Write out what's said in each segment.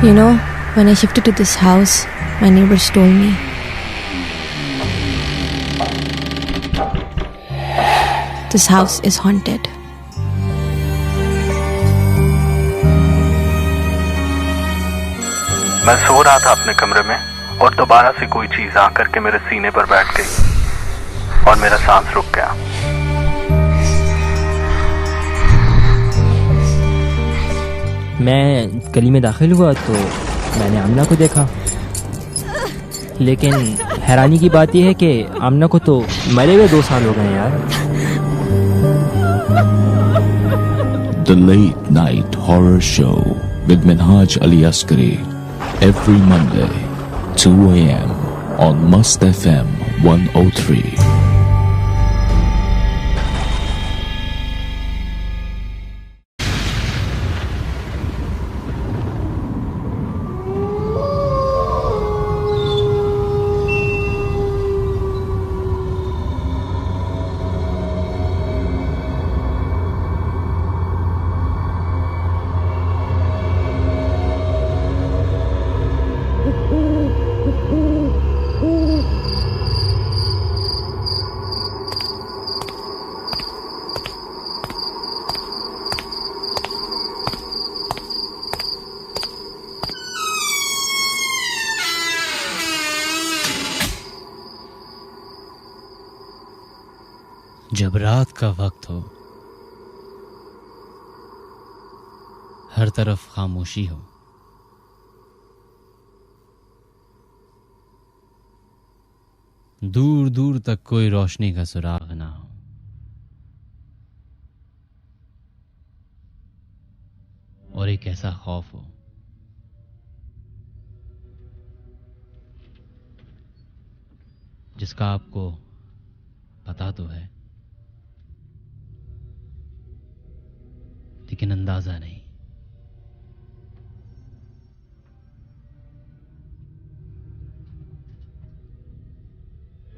You know, when I shifted to this house, my neighbors told me this house is haunted. मैं सो रहा था अपने कमरे में और दोबारा से कोई चीज आकर के मेरे सीने पर बैठ गई और मेरा सांस रुक गया। मैं गली में दाखिल हुआ तो मैंने आमना को देखा, लेकिन हैरानी की बात यह है कि आमना को तो मरे हुए 2 साल हो गए यार। The Late Night Horror Show with Minhaj Ali Askari every Monday 2 a.m. on Must FM 103. जब रात का वक्त हो, हर तरफ खामोशी हो, दूर दूर तक कोई रोशनी का सुराग ना हो, और एक ऐसा खौफ हो जिसका आपको पता तो है लेकिन अंदाजा नहीं।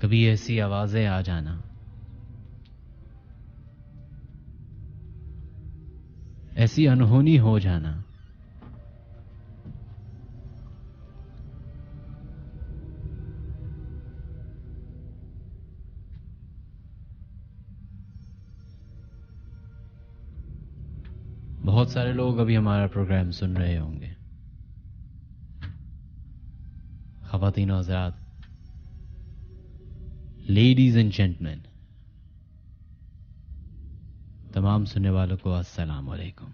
कभी ऐसी आवाजें आ जाना, ऐसी अनहोनी हो जाना, बहुत सारे लोग अभी हमारा प्रोग्राम सुन रहे होंगे। ख़वातीन और हज़रात, लेडीज एंड जेंटलमैन, तमाम सुनने वालों को अस्सलाम वालेकुम।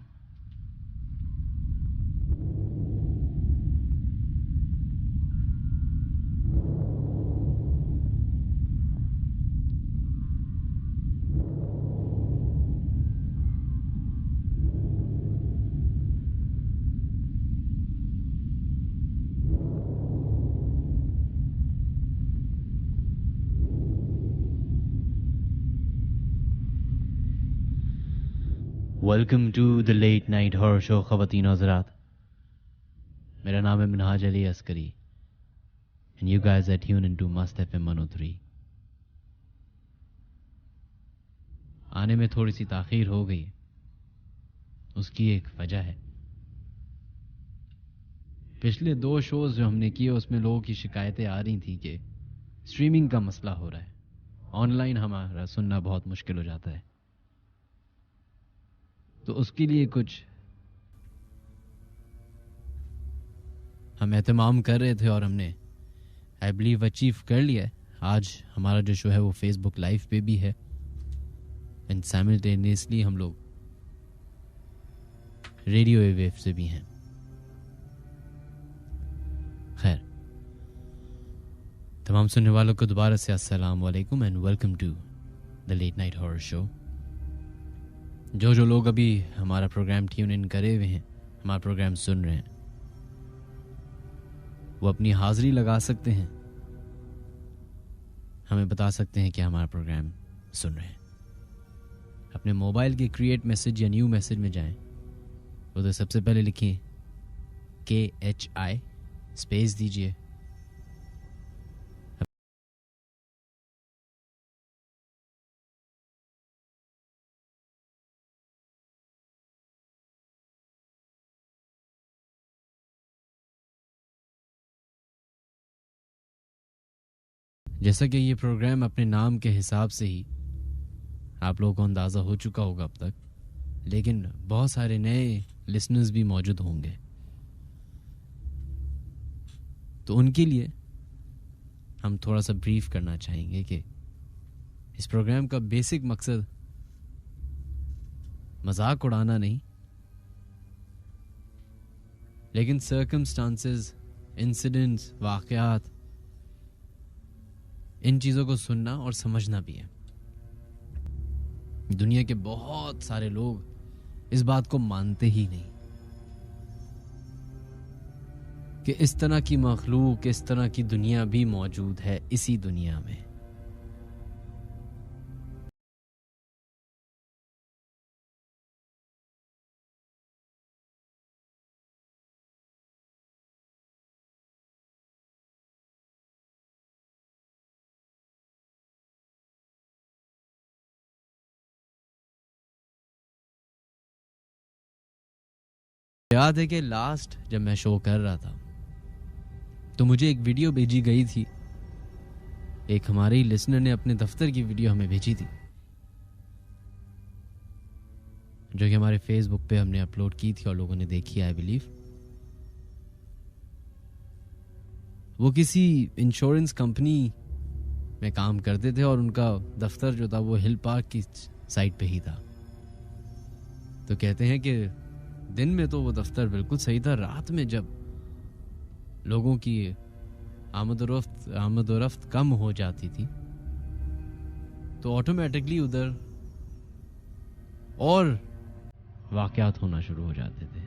Welcome to the late night horror show ख़वातीन और हज़रात। मेरा नाम है Minhaj Ali Askari and you guys are tune into Must FM 103। आने में थोड़ी सी ताख़ीर हो गई, उसकी एक वजह है। पिछले 2 शोज जो हमने किए उसमें लोगों की शिकायतें आ रही थी कि स्ट्रीमिंग का मसला हो रहा है, ऑनलाइन हमारा सुनना बहुत मुश्किल हो जाता है। तो उसके लिए कुछ हम एहतमाम कर रहे थे और हमने आई बिलीव अचीव कर लिया है। आज हमारा जो शो है वो फेसबुक लाइव पे भी है एंड साइमल्टेनियसली हम लोग रेडियो वेव से भी हैं। खैर, तमाम सुनने वालों को दोबारा से अस्सलाम वालेकुम and welcome to the late night horror show. जो लोग अभी हमारा प्रोग्राम ट्यून इन करे हुए हैं, हमारा प्रोग्राम सुन रहे हैं, वो अपनी हाजिरी लगा सकते हैं, हमें बता सकते हैं कि हमारा प्रोग्राम सुन रहे हैं। अपने मोबाइल के क्रिएट मैसेज या न्यू मैसेज में जाएं, उधर सबसे पहले लिखिए KHI स्पेस दीजिए जैसा कि ये प्रोग्राम अपने नाम के हिसाब से ही आप लोगों को अंदाज़ा हो चुका होगा अब तक, लेकिन बहुत सारे नए लिसनर्स भी मौजूद होंगे, तो उनके लिए हम थोड़ा सा ब्रीफ करना चाहेंगे कि इस प्रोग्राम का बेसिक मकसद मजाक उड़ाना नहीं, लेकिन सर्कमस्टांसेस, इंसिडेंट्स, वाक़यात, इन चीज़ों को सुनना और समझना भी है। दुनिया के बहुत सारे लोग इस बात को मानते ही नहीं कि इस तरह की मखलूक, इस तरह की दुनिया भी मौजूद है इसी दुनिया में। याद है कि लास्ट जब मैं शो कर रहा था तो मुझे एक वीडियो भेजी गई थी, एक हमारे ही लिसनर ने अपने दफ्तर की वीडियो हमें भेजी थी, जो कि हमारे फेसबुक पे हमने अपलोड की थी और लोगों ने देखी, आई बिलीव। वो किसी इंश्योरेंस कंपनी में काम करते थे और उनका दफ्तर जो था वो हिल पार्क की साइड पे ही था। तो कहते हैं कि दिन में तो वो दफ्तर बिल्कुल सही था, रात में जब लोगों की आमद और रफ्त कम हो जाती थी तो ऑटोमेटिकली उधर और वाकयात होना शुरू हो जाते थे।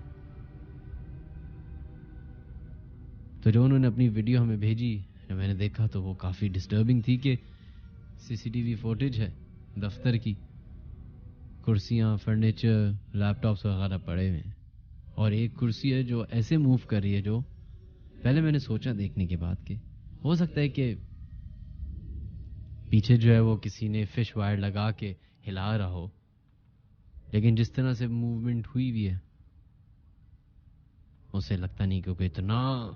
तो जो उन्होंने अपनी वीडियो हमें भेजी, जब मैंने देखा तो वो काफ़ी डिस्टर्बिंग थी कि सीसीटीवी फुटेज है दफ्तर की, कुर्सियाँ, फर्नीचर, लैपटॉप्स वगैरह पड़े हुए हैं, और एक कुर्सी है जो ऐसे मूव कर रही है, जो पहले मैंने सोचा देखने के बाद कि हो सकता है कि पीछे जो है वो किसी ने फिश वायर लगा के हिला रहा हो, लेकिन जिस तरह से मूवमेंट हुई हुई है उसे लगता नहीं क्योंकि इतना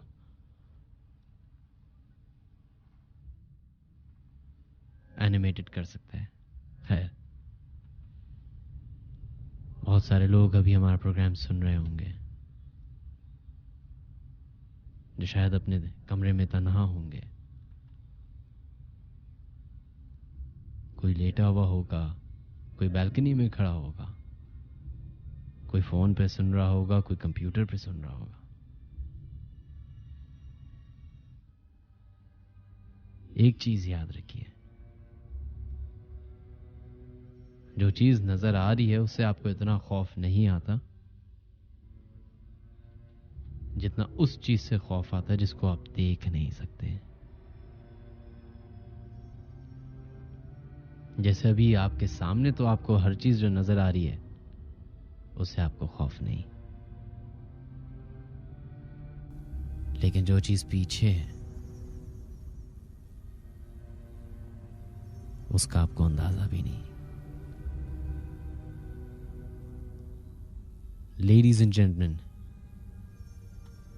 एनिमेटेड कर सकता है। खैर, बहुत सारे लोग अभी हमारा प्रोग्राम सुन रहे होंगे जो शायद अपने कमरे में तन्हा होंगे, कोई लेटा हुआ होगा, कोई बालकनी में खड़ा होगा, कोई फोन पे सुन रहा होगा, कोई कंप्यूटर पे सुन रहा होगा। एक चीज याद रखिए, जो चीज नजर आ रही है उससे आपको इतना खौफ नहीं आता जितना उस चीज से खौफ आता है जिसको आप देख नहीं सकते। जैसे अभी आपके सामने तो आपको हर चीज जो नजर आ रही है उससे आपको खौफ नहीं, लेकिन जो चीज पीछे है उसका आपको अंदाजा भी नहीं। Ladies and gentlemen,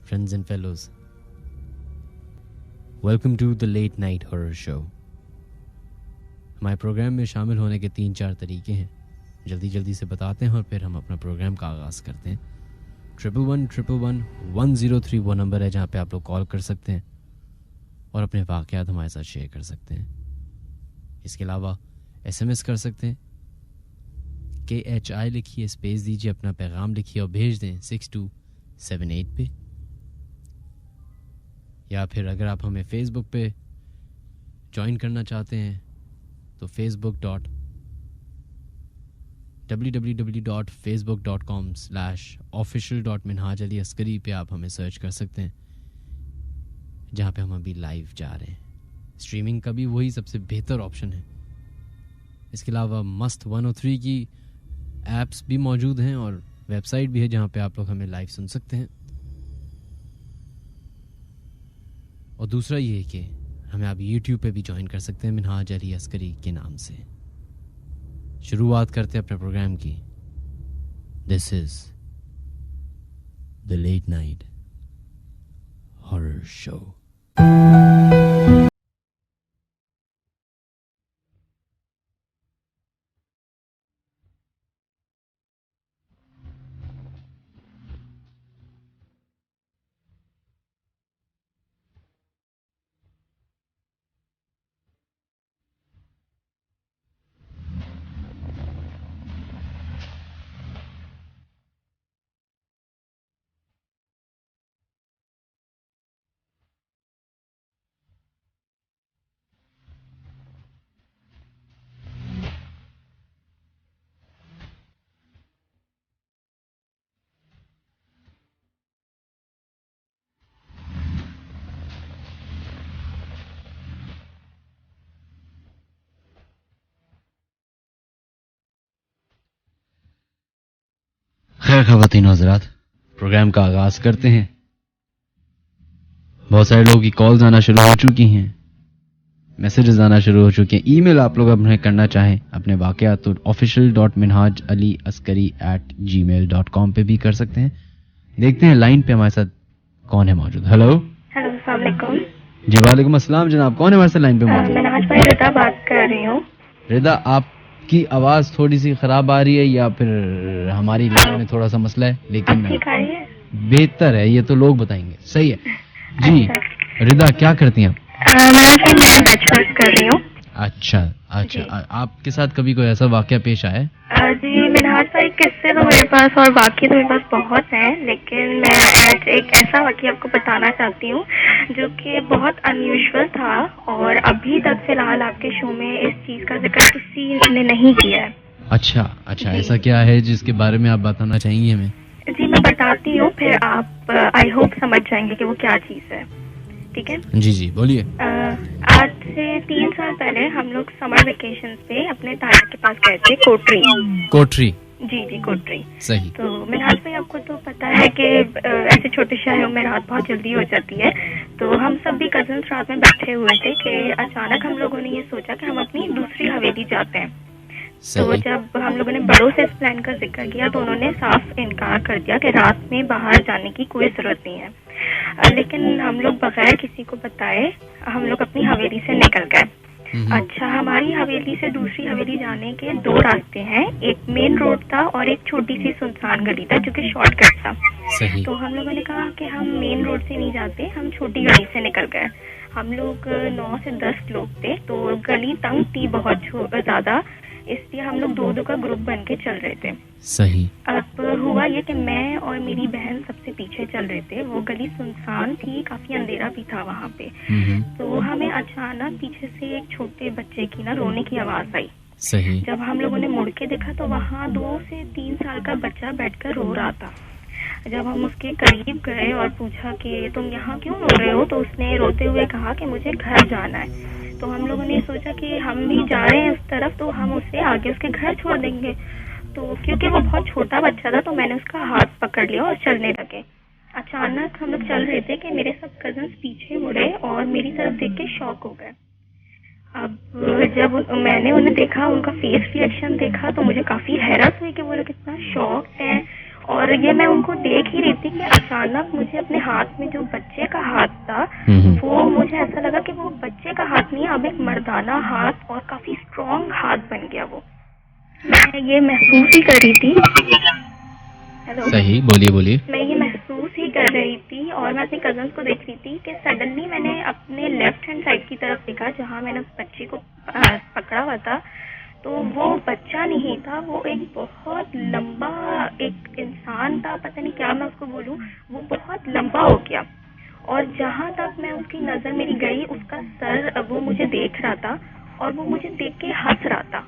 friends and fellows, welcome to the Late Night Horror Show. हमारे प्रोग्राम में शामिल होने के 3-4 तरीके हैं, जल्दी से बताते हैं और फिर हम अपना प्रोग्राम का आगाज़ करते हैं। 11111110 वो नंबर है जहाँ पे आप लोग कॉल कर सकते हैं और अपने वाक़यात हमारे साथ शेयर कर सकते हैं। इसके अलावा SMS कर सकते हैं, KHI लिखिए, स्पेस दीजिए, अपना पैगाम लिखिए और भेज दें 6278 पे। या फिर अगर आप हमें फेसबुक पे ज्वाइन करना चाहते हैं तो www.facebook.com/official.minhajaliaskari पे आप हमें सर्च कर सकते हैं, जहाँ पे हम अभी लाइव जा रहे हैं। स्ट्रीमिंग का भी वही सबसे बेहतर ऑप्शन है। इसके अलावा मस्त 103 की एप्स भी मौजूद हैं और वेबसाइट भी है जहाँ पे आप लोग हमें लाइव सुन सकते हैं। और दूसरा ये है कि हमें आप YouTube पे भी ज्वाइन कर सकते हैं मिनहाज अली अस्करी के नाम से। शुरुआत करते हैं अपने प्रोग्राम की। This is the late night horror show. खैर ख़वातीन हज़रात, प्रोग्राम का आगाज़ करते हैं। बहुत सारे लोगों की कॉल्स आना शुरू हो चुकी हैं, मैसेजेस आना शुरू हो चुके हैं। ईमेल आप लोग अपने करना चाहें अपने वाक़यात तो official.minhajaliaskari@gmail.com पे भी कर सकते हैं। देखते हैं लाइन पे हमारे साथ कौन है मौजूद। हेलो हेलो, अस्सलाम वालेकुम। जी वालेकुम अस्सलाम जनाब, कौन है हमारे साथ लाइन पे मौजूद? मैं नाज भाई रिदा बात कर रही हूँ। रिदा, आपकी आवाज़ थोड़ी सी ख़राब आ रही है या फिर हमारी लाइन में थोड़ा सा मसला है? लेकिन ठीक आ रही है? बेहतर है, ये तो लोग बताएंगे। सही है जी। रिदा, क्या करती हैं आप? मैं बैचलर्स कर रही हूँ। अच्छा अच्छा, आपके साथ कभी कोई ऐसा वाकया पेश आया है? जी मिनहाज भाई, किस्से तो मेरे पास और बाकी तो मेरे पास बहुत हैं, लेकिन मैं आज एक ऐसा वाकया आपको बताना चाहती हूँ जो कि बहुत अनयूजुअल था और अभी तक फिलहाल आपके शो में इस चीज़ का जिक्र किसी ने नहीं किया है। अच्छा अच्छा, ऐसा क्या है जिसके बारे में आप बताना चाहेंगी हमें? जी मैं बताती हूँ, फिर आप आई होप समझ जाएंगे कि वो क्या चीज़ है। ठीक है जी जी, बोलिए। आज से 3 साल पहले हम लोग समर वेकेशन पे अपने ताया के पास गए थे, कोटरी। जी जी, कोटरी। सही। तो मिनहाज भाई, आपको तो पता है कि ऐसे छोटे शहरों में रात बहुत जल्दी हो जाती है, तो हम सब भी कजन्स रात में बैठे हुए थे कि अचानक हम लोगों ने ये सोचा कि हम अपनी दूसरी हवेली जाते हैं। तो जब हम लोगों ने बड़ों से इस प्लान का जिक्र किया तो उन्होंने साफ इनकार कर दिया कि रात में बाहर जाने की कोई जरूरत नहीं है। लेकिन हम लोग बगैर किसी को बताए हम लोग अपनी हवेली से निकल गए। अच्छा, हमारी हवेली से दूसरी हवेली जाने के 2 रास्ते हैं, एक मेन रोड था और एक छोटी सी सुनसान गली था जो कि शॉर्टकट था। सही। तो हम लोगों ने कहा कि हम मेन रोड से नहीं जाते, हम छोटी गली से निकल गए। हम लोग 9 से 10 लोग थे, तो गली तंग थी बहुत ज्यादा, इसलिए हम लोग 2-2 का ग्रुप बन के चल रहे थे। सही। अब हुआ ये कि मैं और मेरी बहन सबसे पीछे चल रहे थे। वो गली सुनसान थी, काफी अंधेरा भी था वहाँ पे। तो हमें अचानक पीछे से एक छोटे बच्चे की ना रोने की आवाज आई। सही। जब हम लोगों ने मुड़ के देखा तो वहाँ 2 से 3 साल का बच्चा बैठकर रो रहा था। जब हम उसके करीब गए और पूछा कि तुम यहाँ क्यों रो रहे हो, तो उसने रोते हुए कहा कि मुझे घर जाना है। तो हम लोगों ने सोचा कि हम भी जा रहे हैं उस तरफ, तो हम उसे आगे उसके घर छोड़ देंगे। तो क्योंकि वो बहुत छोटा बच्चा था तो मैंने उसका हाथ पकड़ लिया और चलने लगे। अचानक हम लोग चल रहे थे कि मेरे सब कजन्स पीछे मुड़े और मेरी तरफ देख के शॉक हो गए। अब जब मैंने उन्हें देखा, उनका फेस रिएक्शन देखा, तो मुझे काफी हैरत हुई कि वो लोग कितना शॉक्ड हैं। और ये मैं उनको देख ही रही थी कि अचानक मुझे अपने हाथ में जो बच्चे का हाथ था वो मुझे ऐसा लगा कि वो बच्चे का हाथ नहीं, अब एक मर्दाना हाथ और काफी स्ट्रॉन्ग हाथ बन गया। वो मैं ये महसूस ही कर रही थी। हेलो। सही, बोलिए बोलिए। मैं ये महसूस ही कर रही थी और मैं अपने कजन्स को देख रही थी कि सडनली मैंने अपने लेफ्ट हैंड साइड की तरफ देखा जहाँ मैंने उस बच्चे को पकड़ा हुआ था। तो वो बच्चा नहीं था, वो एक बहुत लंबा एक इंसान था, पता नहीं क्या मैं उसको बोलूं, वो बहुत लंबा हो गया। और जहां तक मैं उसकी नजर मेरी गई, उसका सर वो मुझे देख रहा था और वो मुझे देख के हंस रहा था।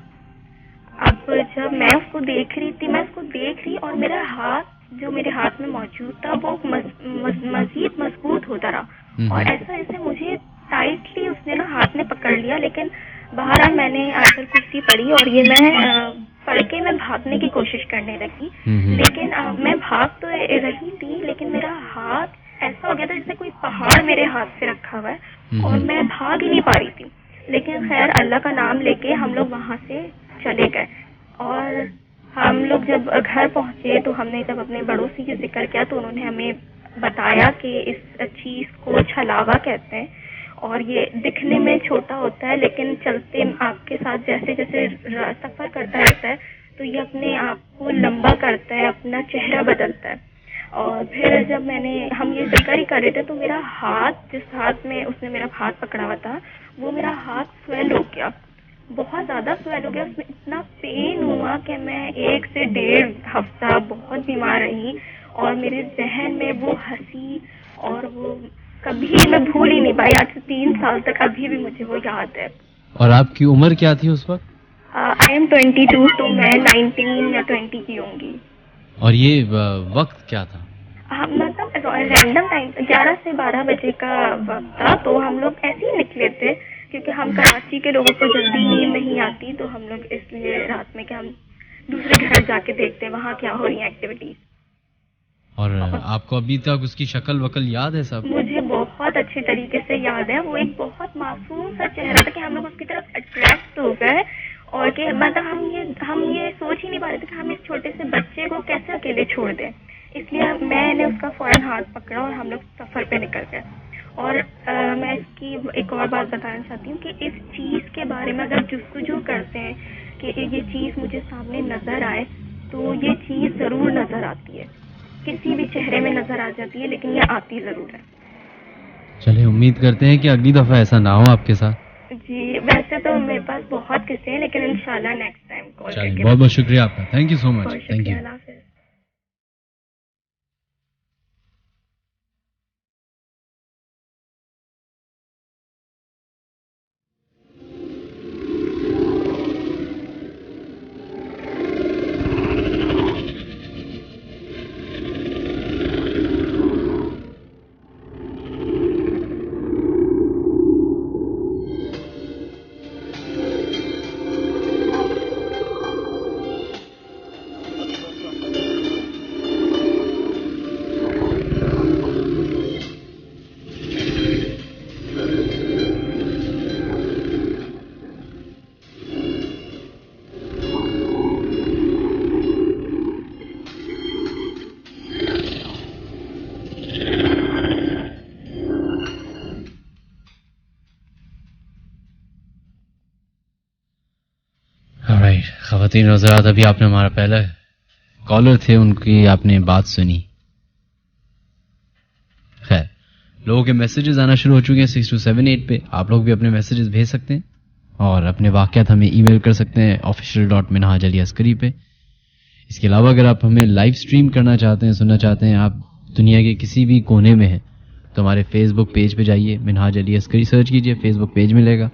अब जब मैं उसको देख रही थी, मैं उसको देख रही और मेरा हाथ जो मेरे हाथ में मौजूद था वो मजीद मजबूत होता रहा। और ऐसा जैसे मुझे टाइटली उसने ना हाथ में पकड़ लिया। लेकिन बहरहाल मैंने आकर कुर्सी पड़ी और ये मैं पढ़ के मैं भागने की कोशिश करने लगी। लेकिन मैं भाग तो रही थी, लेकिन मेरा हाथ ऐसा हो गया था जैसे कोई पहाड़ मेरे हाथ से रखा हुआ है और मैं भाग ही नहीं पा रही थी। लेकिन खैर अल्लाह का नाम लेके हम लोग वहाँ से चले गए। और हम लोग जब घर पहुँचे तो हमने जब अपने बड़ों से ये जिक्र किया तो उन्होंने हमें बताया कि इस चीज़ को छलावा कहते हैं और ये दिखने में छोटा होता है, लेकिन चलते आपके साथ जैसे जैसे सफर करता रहता है तो ये अपने आप को लंबा करता है, अपना चेहरा बदलता है। और फिर जब हम ये जिक्र ही कर रहे थे तो मेरा हाथ, जिस हाथ में उसने मेरा हाथ पकड़ा हुआ था, वो मेरा हाथ स्वेल हो गया, बहुत ज्यादा स्वेल हो गया। उसमें इतना पेन हुआ कि मैं 1 से 1.5 हफ्ता बहुत बीमार रही और मेरे जहन में वो हंसी और वो कभी मैं भूल ही नहीं पाई। आज से 3 साल तक अभी भी मुझे वो याद है। और आपकी उम्र क्या थी उस वक्त? आई एम 22, तो मैं 19 या 20 की होंगी। और ये वक्त क्या था? मतलब रैंडम टाइम, 11 से 12 बजे का वक्त था। तो हम लोग ऐसे ही निकले थे क्योंकि हम कराची के लोगों को जल्दी नींद नहीं आती, तो हम लोग इसलिए रात में कि हम दूसरे घर जाके देखते हैं वहाँ क्या हो रही है एक्टिविटीज। और आपको अभी तक उसकी शक्ल वकल याद है सब? मुझे बहुत अच्छे तरीके से याद है। वो एक बहुत मासूम सा चेहरा था कि हम लोग उसकी तरफ अट्रैक्ट हो गए और कि मतलब हम ये सोच ही नहीं पा रहे थे कि हम इस छोटे से बच्चे को कैसे अकेले छोड़ दें। इसलिए मैंने उसका फौरन हाथ पकड़ा और हम लोग सफर पे निकल गए। और मैं इसकी एक और बात बताना चाहती हूँ कि इस चीज़ के बारे में अगर जुस्तजू करते हैं कि ये चीज़ मुझे सामने नजर आए तो ये चीज़ जरूर नजर आती है, किसी भी चेहरे में नजर आ जाती है, लेकिन ये आती जरूर है। चलिए उम्मीद करते हैं कि अगली दफा ऐसा ना हो आपके साथ। जी वैसे तो मेरे पास बहुत किस्से हैं, लेकिन इंशाल्लाह नेक्स्ट टाइम कॉल करके। बहुत बहुत शुक्रिया आपका, thank you so much, thank you. अल्लाह हाफिज़। ख़वातीन हज़रात, अभी आपने हमारा पहला कॉलर थे, उनकी आपने बात सुनी। खैर, लोगों के मैसेजेस आना शुरू हो चुके हैं 6278 पे। आप लोग भी अपने मैसेजेस भेज सकते हैं और अपने वाक़यात हमें ईमेल कर सकते हैं official.minhajaliaskari पे। इसके अलावा अगर आप हमें लाइव स्ट्रीम करना चाहते हैं, सुनना चाहते हैं, आप दुनिया के किसी भी कोने में हैं, तो हमारे फेसबुक पेज पे जाइए, मिनहाज अली अस्करी सर्च कीजिए, फेसबुक पेज मिलेगा,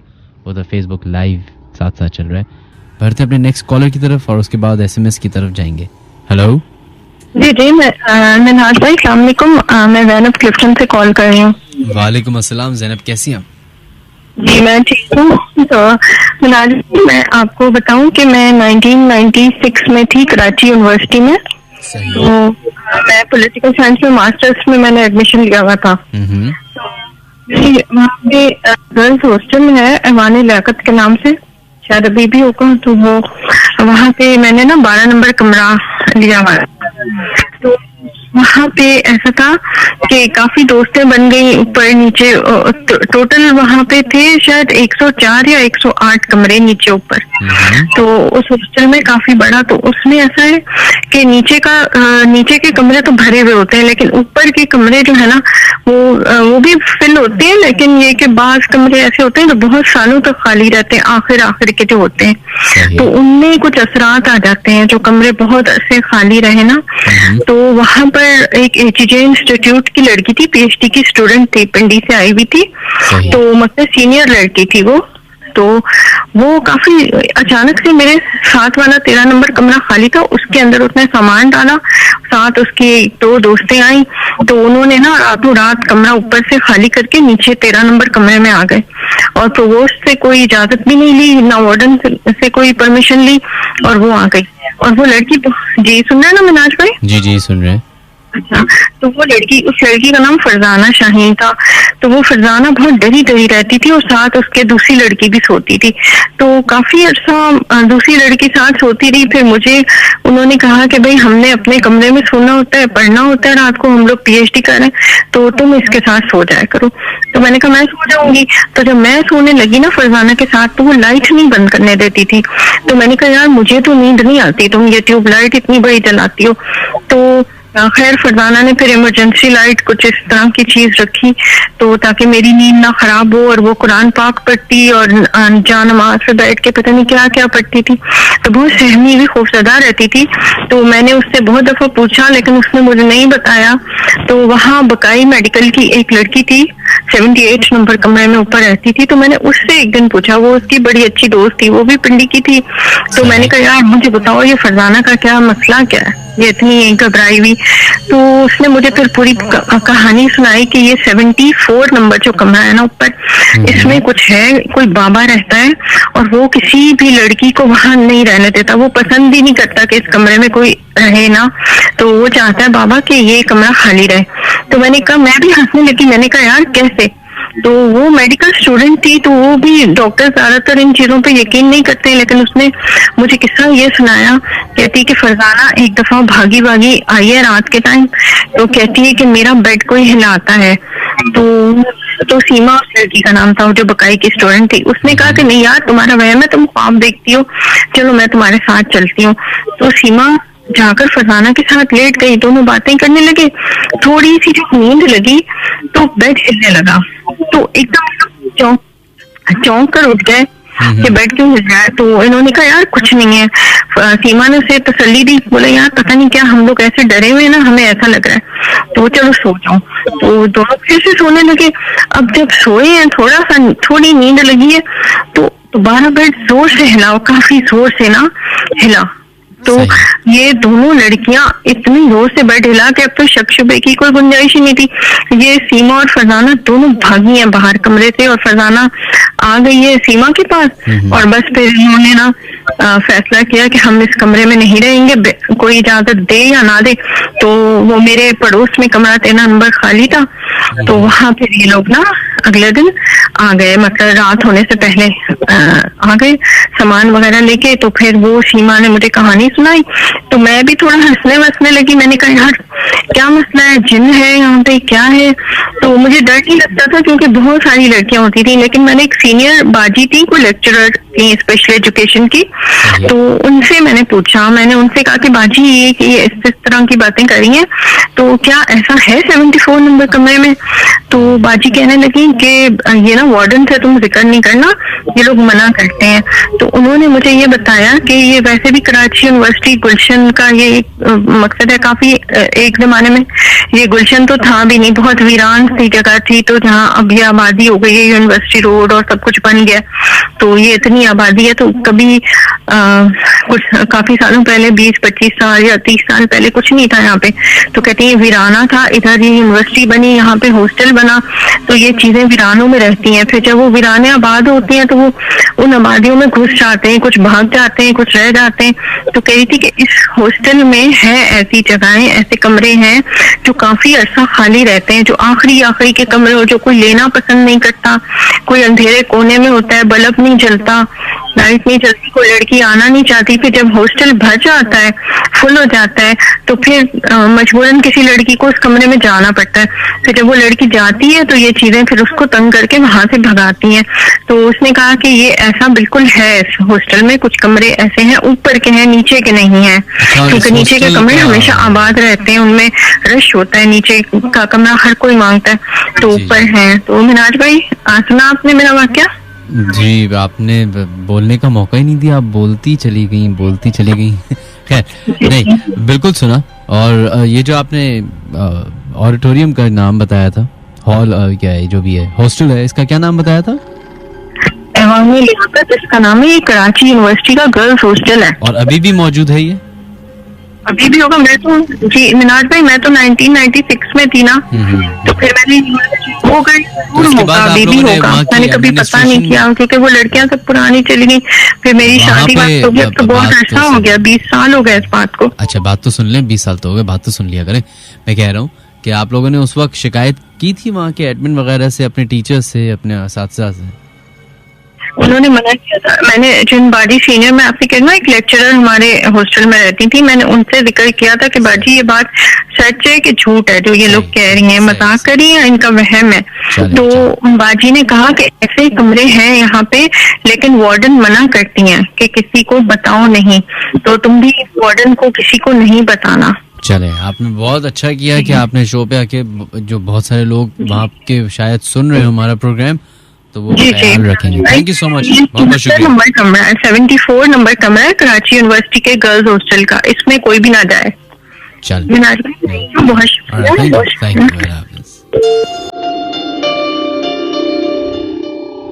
वो तो फेसबुक लाइव साथ साथ चल रहा है। बढ़ते अपने नेक्स्ट कॉलर की तरफ और उसके बाद SMS की तरफ जाएंगे। हेलो जी मिनहाज भाई, अस्सलाम वालेकुम। मैं ज़ैनब क्लिफ्टन से कॉल कर रही हूँ। वालेकुम अस्सलाम। ज़ैनब कैसी हैं आप? जी मैं ठीक हूँ। तो मिनहाज भाई, मैं आपको बताऊँ कि मैं 1996 में थी कराची यूनिवर्सिटी में। तो मैं पॉलिटिकल साइंस में मास्टर्स में मैंने एडमिशन लिया हुआ था। तो वहाँ पे गर्ल्स हॉस्टल है ऐवान लियाकत के नाम से, शायद अभी भी होगा। तो वो वहाँ पे मैंने ना 12 नंबर कमरा लिया हुआ। तो वहाँ पे ऐसा था कि काफी दोस्तें बन गई, ऊपर नीचे टोटल वहाँ पे थे शायद 104 या 108 कमरे नीचे ऊपर। तो उस हॉस्टल में काफी बड़ा, तो उसमें ऐसा है कि नीचे के कमरे तो भरे हुए होते हैं, लेकिन ऊपर के कमरे जो है ना वो भी फिल होते हैं, लेकिन ये कि बाज कमरे ऐसे होते हैं जो बहुत सालों तक खाली रहते हैं, आखिर के जो होते हैं। तो उनमें कुछ असरात आ जाते हैं, जो कमरे बहुत ऐसे खाली रहे ना। तो वहाँ पर एक HJ इंस्टीट्यूट की लड़की थी, PhD की स्टूडेंट थी, पिंडी से आई हुई थी। तो मतलब सीनियर लड़की थी वो। तो वो काफी अचानक से मेरे साथ वाला 13 नंबर कमरा खाली था, उसके अंदर उसने सामान डाला, साथ उसकी 2 दोस्तें आई। तो उन्होंने ना रातों रात कमरा ऊपर से खाली करके नीचे 13 नंबर कमरे में आ गए और प्रोवोस्ट से कोई इजाजत भी नहीं ली, ना वार्डन से कोई परमिशन ली, और वो आ गई। और वो लड़की, जी सुन रहे हैं ना मिनाज भाई? जी सुन रहे हैं। अच्छा, तो वो लड़की, उस लड़की का नाम फरजाना शाहीन था। तो वो फरजाना बहुत डरी रहती थी और साथ उसके दूसरी लड़की भी सोती थी। तो काफी अर्सा दूसरी लड़की साथ सोती रही। फिर मुझे उन्होंने कहा कि भाई हमने अपने कमरे में सोना होता है, पढ़ना होता है, रात को हम लोग PhD कर रहे हैं, तो तुम इसके साथ सो जाया करो। तो मैंने कहा मैं सो जाऊंगी। तो जब मैं सोने लगी ना फरजाना के साथ, तो वो लाइट नहीं बंद करने देती थी। तो मैंने कहा यार मुझे तो नींद नहीं आती, तुम ये ट्यूब लाइट इतनी बड़ी जलाती हो। तो खैर फरजाना ने फिर इमरजेंसी लाइट कुछ इस तरह की चीज रखी, तो ताकि मेरी नींद ना खराब हो। और वो कुरान पाक पढ़ती और जान नमाज पे बैठ के पता नहीं क्या क्या पढ़ती थी। तो बहुत सहमी हुई खौफजदा रहती थी। तो मैंने उससे बहुत दफा पूछा, लेकिन उसने मुझे नहीं बताया। तो वहाँ बकाई मेडिकल की एक लड़की थी, 78 नंबर कमरे में ऊपर रहती थी। तो मैंने उससे एक दिन पूछा, वो उसकी बड़ी अच्छी दोस्त थी, वो भी पिंडी की थी। तो मैंने कहा यार मुझे बताओ ये फरजाना का क्या मसला क्या है, ये इतनी घबराई हुई। तो उसने मुझे फिर पूरी कहानी सुनाई कि ये 74 नंबर जो कमरा है ना ऊपर, इसमें कुछ है, कोई बाबा रहता है और वो किसी भी लड़की को वहां नहीं रहने देता, वो पसंद ही नहीं करता कि इस कमरे में कोई रहे ना, तो वो चाहता है बाबा कि ये कमरा खाली रहे। तो मैंने कहा, मैं भी हंसने लगी, मैंने कहा यार कैसे? तो वो मेडिकल स्टूडेंट थी, तो वो भी, डॉक्टर ज्यादातर इन चीजों पे यकीन नहीं करते, लेकिन उसने मुझे किस्सा ये सुनाया, कहती कि फरजाना एक दफा भागी भागी आई है रात के टाइम, तो कहती है कि मेरा बेड कोई हिलाता है। तो सीमा उस लड़की का नाम था, जो बकाई की स्टूडेंट थी, उसने कहा कि नहीं यार तुम्हारा वहम है, तुम ख्वाब देखती हो, चलो मैं तुम्हारे साथ चलती हूँ। तो सीमा जाकर फरजाना के साथ लेट गई, दोनों बातें करने लगे। थोड़ी सी जब नींद लगी तो बेड हिलने लगा, तो एकदम चौंक कर उठ गए कि बेड क्यों हिल रहा है। तो इन्होंने कहा यार कुछ नहीं है। सीमा ने उसे तसल्ली दी, बोले यार पता नहीं क्या हम लोग ऐसे डरे हुए ना, हमें ऐसा लग रहा है, तो चलो सो जाओ। तो दोनों फिर से सोने लगे। अब जब सोए हैं, थोड़ी नींद लगी है, तो दोबारा बेड जोर से हिला, और काफी जोर से ना हिला। तो ये दोनों लड़कियां इतनी जोर से बेड हिला कि अब तो शक शुबे की कोई गुंजाइश ही नहीं थी। ये सीमा और फरजाना दोनों भागी हैं बाहर कमरे से, और फरजाना आ गई है सीमा के पास, और बस फिर इन्होंने ना फैसला किया कि हम इस कमरे में नहीं रहेंगे, कोई इजाजत दे या ना दे। तो वो मेरे पड़ोस में कमरा 13 नंबर खाली था, तो वहां फिर ये लोग ना अगले दिन आ गए, मतलब रात होने से पहले आ गए सामान वगैरह लेके। तो फिर वो सीमा ने मुझे कहानी सुनाई, तो मैं भी थोड़ा हंसने वसने लगी। मैंने कहा यार क्या मसला है, जिन है यहाँ पे, क्या है? तो मुझे डर नहीं लगता था क्योंकि बहुत सारी लड़कियां होती थी, लेकिन मैंने एक सीनियर बाजी थी, कोई लेक्चरर थी स्पेशल एजुकेशन की, तो उनसे मैंने पूछा, मैंने उनसे कहा कि बाजी ये कि इस तरह की बातें करी हैं, तो क्या ऐसा है 74 नंबर कमरे में? तो बाजी कहने लगी कि ये ना वार्डन से तुम जिक्र नहीं करना, ये लोग मना करते हैं। तो उन्होंने मुझे ये बताया कि ये वैसे भी कराची यूनिवर्सिटी गुलशन का ये एक मकसद है, काफी एक जमाने में ये गुलशन तो था भी नहीं, बहुत वीरान सी जगह थी, तो जहाँ अब ये आबादी हो गई है, यूनिवर्सिटी रोड और सब कुछ बन गया, तो ये इतनी आबादी है। तो कभी कुछ काफी सालों पहले 20-25 साल या 30 साल पहले कुछ नहीं था यहाँ पे। तो कहती है वीराना था, इधर ये यूनिवर्सिटी बनी, यहाँ पे हॉस्टल बना, तो ये चीजें वीरानों में रहती हैं। फिर जब वो वीराने आबाद होती हैं तो वो उन आबादियों में घुस जाते हैं, कुछ भाग जाते हैं, कुछ रह जाते हैं। तो कह रही थी कि इस हॉस्टल में है ऐसी जगहें, ऐसे कमरे हैं जो काफी अरसा खाली रहते हैं, जो आखिरी के कमरे हो, जो कोई लेना पसंद नहीं करता, कोई अंधेरे कोने में होता है, बल्ब नहीं जलता, लाइट नहीं चलती, कोई लड़की आना नहीं चाहती। फिर जब हॉस्टल भर जाता है, फुल हो जाता है, तो फिर मजबूरन किसी लड़की को उस कमरे में जाना पड़ता है। फिर जब वो लड़की जाती है तो ये चीजें फिर उसको तंग करके वहां से भगाती हैं। तो उसने कहा कि ये ऐसा बिल्कुल है, इस हॉस्टल में कुछ कमरे ऐसे हैं, ऊपर के हैं, नीचे के नहीं है, क्योंकि नीचे के कमरे हमेशा आबाद रहते हैं, उनमें रश होता है, नीचे का कमरा हर कोई मांगता है, तो ऊपर है। तो मिनाज भाई सुना आपने मेरा वाक्या? जी, आपने बोलने का मौका ही नहीं दिया, आप बोलती चली गई खैर नहीं, बिल्कुल सुना। और ये जो आपने ऑडिटोरियम का नाम बताया था, हॉल क्या है जो भी है, हॉस्टल है, इसका क्या नाम बताया था? इसका नाम है, ये कराची यूनिवर्सिटी का गर्ल्स हॉस्टल है। और अभी भी मौजूद है ये? अभी भी होगा। मैं तो जी मिनाज भाई, मैं तो 1996 में थी ना, तो फिर मैंने हो गई, अभी भी होगा, मैंने कभी पता नहीं किया क्योंकि वो लड़कियां सब पुरानी चली गई। फिर मेरी शादी बात हो गई, अब तो बहुत अर्सा हो गया, 20 साल हो गया इस बात को। अच्छा, बात तो सुन लें, 20 साल तो हो गए, बात तो सुन लिया करें। मैं कह रहा हूँ कि आप लोगों ने उस वक्त शिकायत की थी वहाँ के एडमिन वगैरह से, अपने टीचर्स से, अपने असातिज़ा से? उन्होंने मना किया था। मैंने जिन बाजी सीनियर, मैं आपसे कह रही हूँ, एक लेक्चरर हमारे हॉस्टल में रहती थी, मैंने उनसे जिक्र किया था कि बाजी ये बात सच है कि झूठ है जो ये लोग कह रही हैं, मजाक कर रही है, इनका वहम है। तो बाजी ने कहा कि ऐसे कमरे हैं यहाँ पे, लेकिन वार्डन मना करती हैं कि किसी को बताओ नहीं, तो तुम भी वार्डन को किसी को नहीं बताना। चले, आपने बहुत अच्छा किया कि आपने शो पे आके, जो बहुत सारे लोग वहाँ के शायद सुन रहे हो हमारा प्रोग्राम, तो वो ख्याल रखेंगे। थैंक यू सो मच, बहुत बहुत शुक्रिया। नंबर कमरा है, 74 नंबर कमरा है कराची यूनिवर्सिटी के गर्ल्स हॉस्टल का, इसमें कोई भी ना जाए। चल, बहुत शुक्रिया।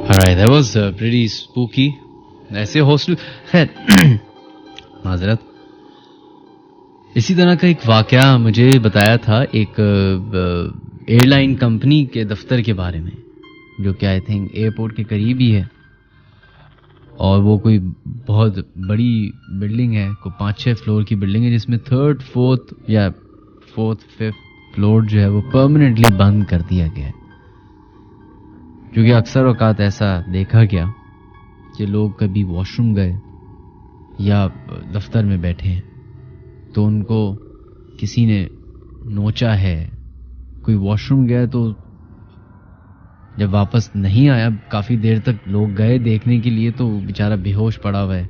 Alright, that was pretty spooky. ऐसे हॉस्टल, खैर माजरत। इसी तरह का एक वाकया मुझे बताया था एक एयरलाइन कंपनी के दफ्तर के बारे में, जो कि आई थिंक एयरपोर्ट के करीब ही है। और वो कोई बहुत बड़ी बिल्डिंग है, कोई 5-6 फ्लोर की बिल्डिंग है, जिसमें 3rd, 4th या 4th, 5th फ्लोर जो है वो परमानेंटली बंद कर दिया गया है। क्योंकि अक्सर औकात ऐसा देखा गया कि लोग कभी वॉशरूम गए या दफ्तर में बैठे हैं तो उनको किसी ने नोचा है, कोई वॉशरूम गया तो जब वापस नहीं आया, काफी देर तक लोग गए देखने के लिए तो बेचारा बेहोश पड़ा हुआ है।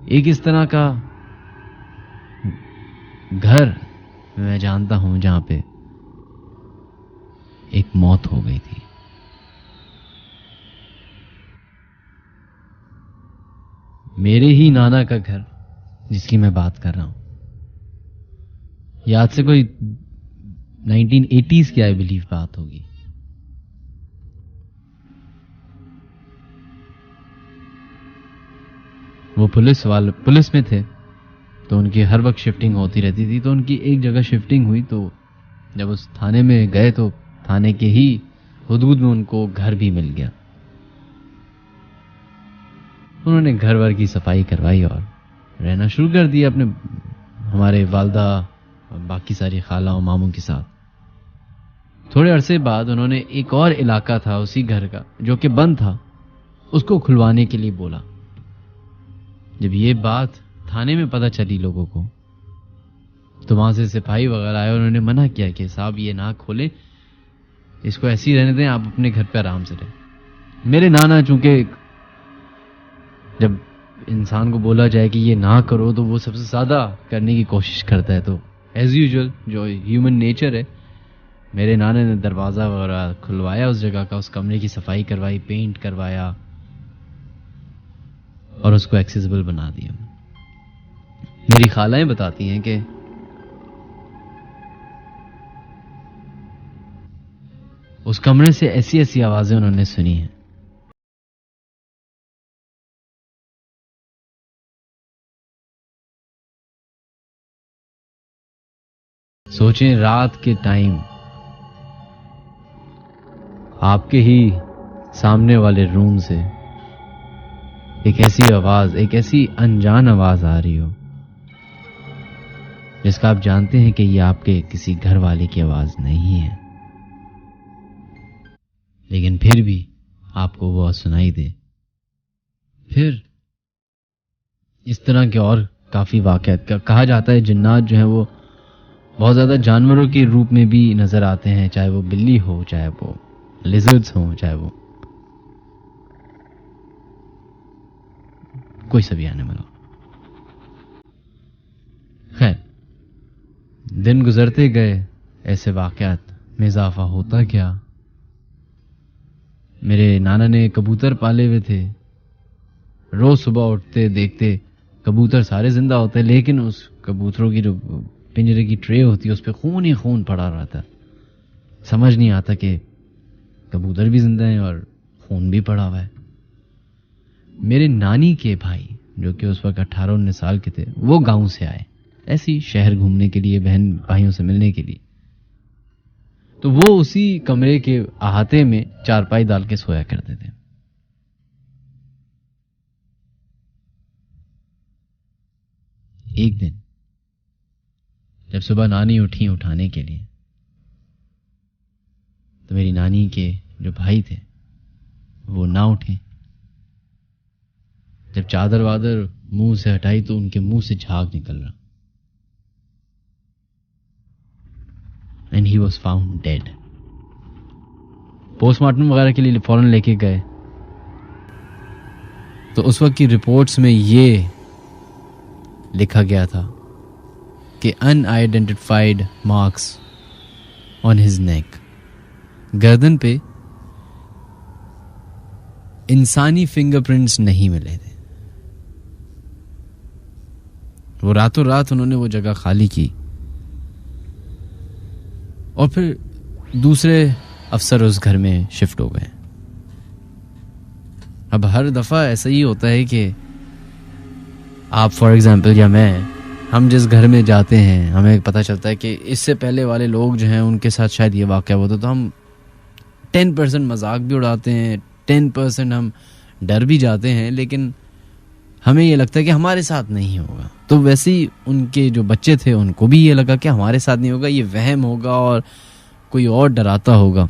एक इस तरह का घर मैं जानता हूं जहां पे एक मौत हो गई थी। मेरे ही नाना का घर जिसकी मैं बात कर रहा हूं, याद से कोई 1980s की आई बिलीव बात होगी। वो पुलिस में थे तो उनकी हर वक्त शिफ्टिंग होती रहती थी। तो उनकी एक जगह शिफ्टिंग हुई तो जब उस थाने में गए तो थाने के ही हुदूद में उनको घर भी मिल गया। उन्होंने घर वर की सफाई करवाई और रहना शुरू कर दिया अपने हमारे वालदा और बाकी सारी खाला और मामू के साथ। थोड़े अरसे बाद उन्होंने एक और इलाका था उसी घर का जो कि बंद था, उसको खुलवाने के लिए बोला। जब ये बात थाने में पता चली लोगों को तो वहां से सिपाही वगैरह आए, उन्होंने मना किया कि साहब ये ना खोले, इसको ऐसे ही रहने दें, आप अपने घर पे आराम से रहें। मेरे नाना चूंकि जब इंसान को बोला जाए कि ये ना करो तो वो सबसे ज्यादा करने की कोशिश करता है, तो एज यूजुअल जो ह्यूमन नेचर है, मेरे नाना ने दरवाजा वगैरह खुलवाया उस जगह का, उस कमरे की सफाई करवाई, पेंट करवाया और उसको एक्सेसिबल बना दिया। मेरी खालाएं बताती हैं कि उस कमरे से ऐसी ऐसी आवाजें उन्होंने सुनी हैं। सोचें रात के टाइम आपके ही सामने वाले रूम से एक ऐसी आवाज, एक ऐसी अनजान आवाज आ रही हो जिसका आप जानते हैं कि ये आपके किसी घर वाले की आवाज नहीं है, लेकिन फिर भी आपको वो सुनाई दे। फिर इस तरह के और काफी वाकयात कहा जाता है जिन्नात जो है वो बहुत ज्यादा जानवरों के रूप में भी नजर आते हैं, चाहे वो बिल्ली हो, चाहे वो लिजर्ड्स हो, चाहे वो कोई सा भी एनिमल हो। खैर, दिन गुजरते गए, ऐसे वाकयात में इजाफा होता गया। मेरे नाना ने कबूतर पाले हुए थे। रोज सुबह उठते देखते कबूतर सारे जिंदा होते, लेकिन उस कबूतरों की जो पिंजरे की ट्रे होती है उस पर खून ही खून पड़ा रहता। समझ नहीं आता कि कबूतर भी जिंदा है और खून भी पड़ा हुआ है। मेरे नानी के भाई जो कि उस वक्त 18-19 साल के थे, वो गांव से आए ऐसे ही शहर घूमने के लिए, बहन भाइयों से मिलने के लिए। तो वो उसी कमरे के अहाते में चारपाई डाल के सोया करते थे। एक दिन जब सुबह नानी उठी उठाने के लिए, तो मेरी नानी के जो भाई थे वो ना उठे। जब चादर वादर मुंह से हटाई तो उनके मुंह से झाग निकल रहा, and he was found dead. Postmortem वगैरह के लिए फौरन लेके गए तो उस वक्त की रिपोर्ट्स में ये लिखा गया था कि unidentified marks on his neck, गर्दन पे इंसानी फिंगरप्रिंट्स नहीं मिले थे। वो रातों रात उन्होंने वो जगह खाली की और फिर दूसरे अफसर उस घर में शिफ्ट हो गए। अब हर दफा ऐसा ही होता है कि आप फॉर एग्जाम्पल या मैं, हम जिस घर में जाते हैं हमें पता चलता है कि इससे पहले वाले लोग जो हैं उनके साथ शायद ये वाकया होता, तो हम 10% मजाक भी उड़ाते हैं, 10% हम डर भी जाते हैं, लेकिन हमें ये लगता है कि हमारे साथ नहीं होगा। तो वैसे ही उनके जो बच्चे थे उनको भी ये लगा कि हमारे साथ नहीं होगा, ये वहम होगा और कोई और डराता होगा।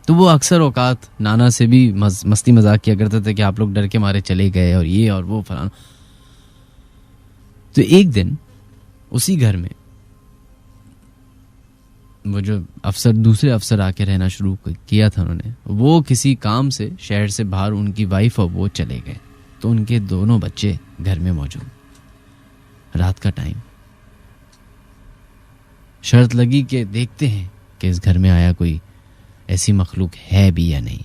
तो वो अक्सर औकात नाना से भी मस्ती मजाक किया करते थे कि आप लोग डर के मारे चले गए और ये और वो फलाना। तो एक दिन उसी घर में वो जो अफसर, दूसरे अफसर आके रहना शुरू किया था उन्होंने, वो किसी काम से शहर से बाहर, उनकी वाइफ और वो चले गए। तो उनके दोनों बच्चे घर में मौजूद। रात का टाइम, शर्त लगी कि देखते हैं कि इस घर में आया कोई ऐसी मखलूक है भी या नहीं।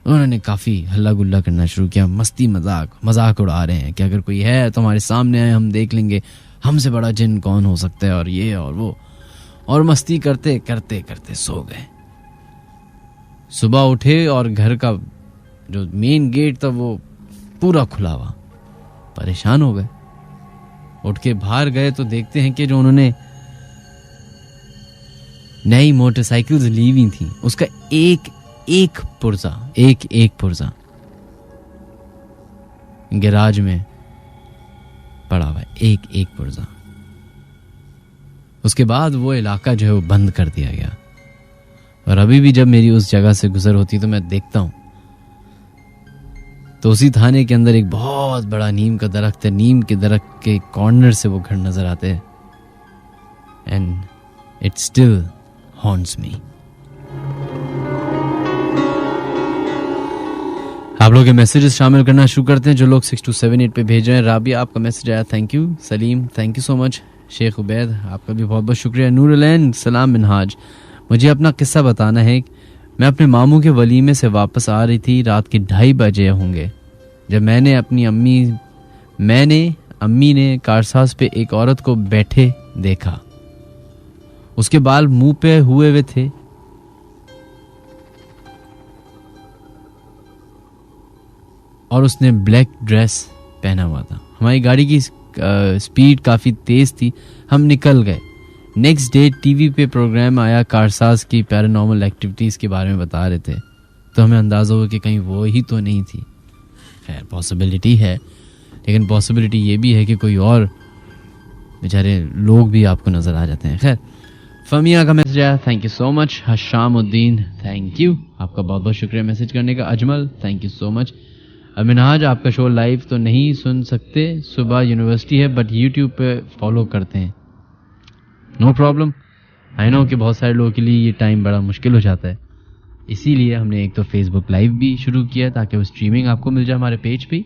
उन्होंने काफ़ी हल्ला गुल्ला करना शुरू किया, मस्ती मजाक उड़ा रहे हैं कि अगर कोई है तो हमारे सामने आए, हम देख लेंगे, हमसे बड़ा जिन कौन हो सकता है, और ये और वो, और मस्ती करते करते करते सो गए। सुबह उठे और घर का जो मेन गेट था वो पूरा खुला हुआ। परेशान हो गए, उठ के बाहर गए तो देखते हैं कि जो उन्होंने नई मोटरसाइकिल्स ली हुई थी उसका एक पुर्जा गैराज में पड़ा हुआ है, एक पुर्जा। उसके बाद वो इलाका जो है वो बंद कर दिया गया। और अभी भी जब मेरी उस जगह से गुजर होती तो मैं देखता हूं तो उसी थाने के अंदर एक बहुत बड़ा नीम का दरख्त है, नीम के दरख्त के कॉर्नर से वो घर नजर आते हैं। एंड इट स्टिल हॉन्ट्स मी। आप लोग के मैसेजेस शामिल करना शुरू करते हैं जो लोग 6278 पे भेज रहे हैं। राबिया, आपका मैसेज आया, thank you. Salim, thank you so much. Sheikh Ubaid, आपका भी बहुत बहुत शुक्रिया। नूरुलैन, सलाम मिनहाज, मुझे अपना किस्सा बताना है। मैं अपने मामू के वलीमे से वापस आ रही थी, रात के 2:30 बजे होंगे, जब मैंने अम्मी ने कारसाज पे एक औरत को बैठे देखा। उसके बाल मुंह पे हुए हुए थे और उसने ब्लैक ड्रेस पहना हुआ था। हमारी गाड़ी की स्पीड काफ़ी तेज़ थी, हम निकल गए। नेक्स्ट डे टीवी पे प्रोग्राम आया, कारसाज की पैरानॉर्मल एक्टिविटीज़ के बारे में बता रहे थे, तो हमें अंदाज़ा हुआ कि कहीं वो ही तो नहीं थी। खैर, पॉसिबिलिटी है, लेकिन पॉसिबिलिटी ये भी है कि कोई और बेचारे लोग भी आपको नज़र आ जाते हैं। खैर, फमिया का मैसेज आया, thank you so much. Hashamuddin, thank you, आपका बहुत बहुत शुक्रिया मैसेज करने का। Ajmal, thank you so much. Minhaj, आपका शो लाइव तो नहीं सुन सकते, सुबह यूनिवर्सिटी है, बट यूट्यूब पे फॉलो करते हैं। नो प्रॉब्लम, आई नो कि बहुत सारे लोगों के लिए ये टाइम बड़ा मुश्किल हो जाता है, इसीलिए हमने एक तो फेसबुक लाइव भी शुरू किया ताकि वो स्ट्रीमिंग आपको मिल जाए हमारे पेज पे।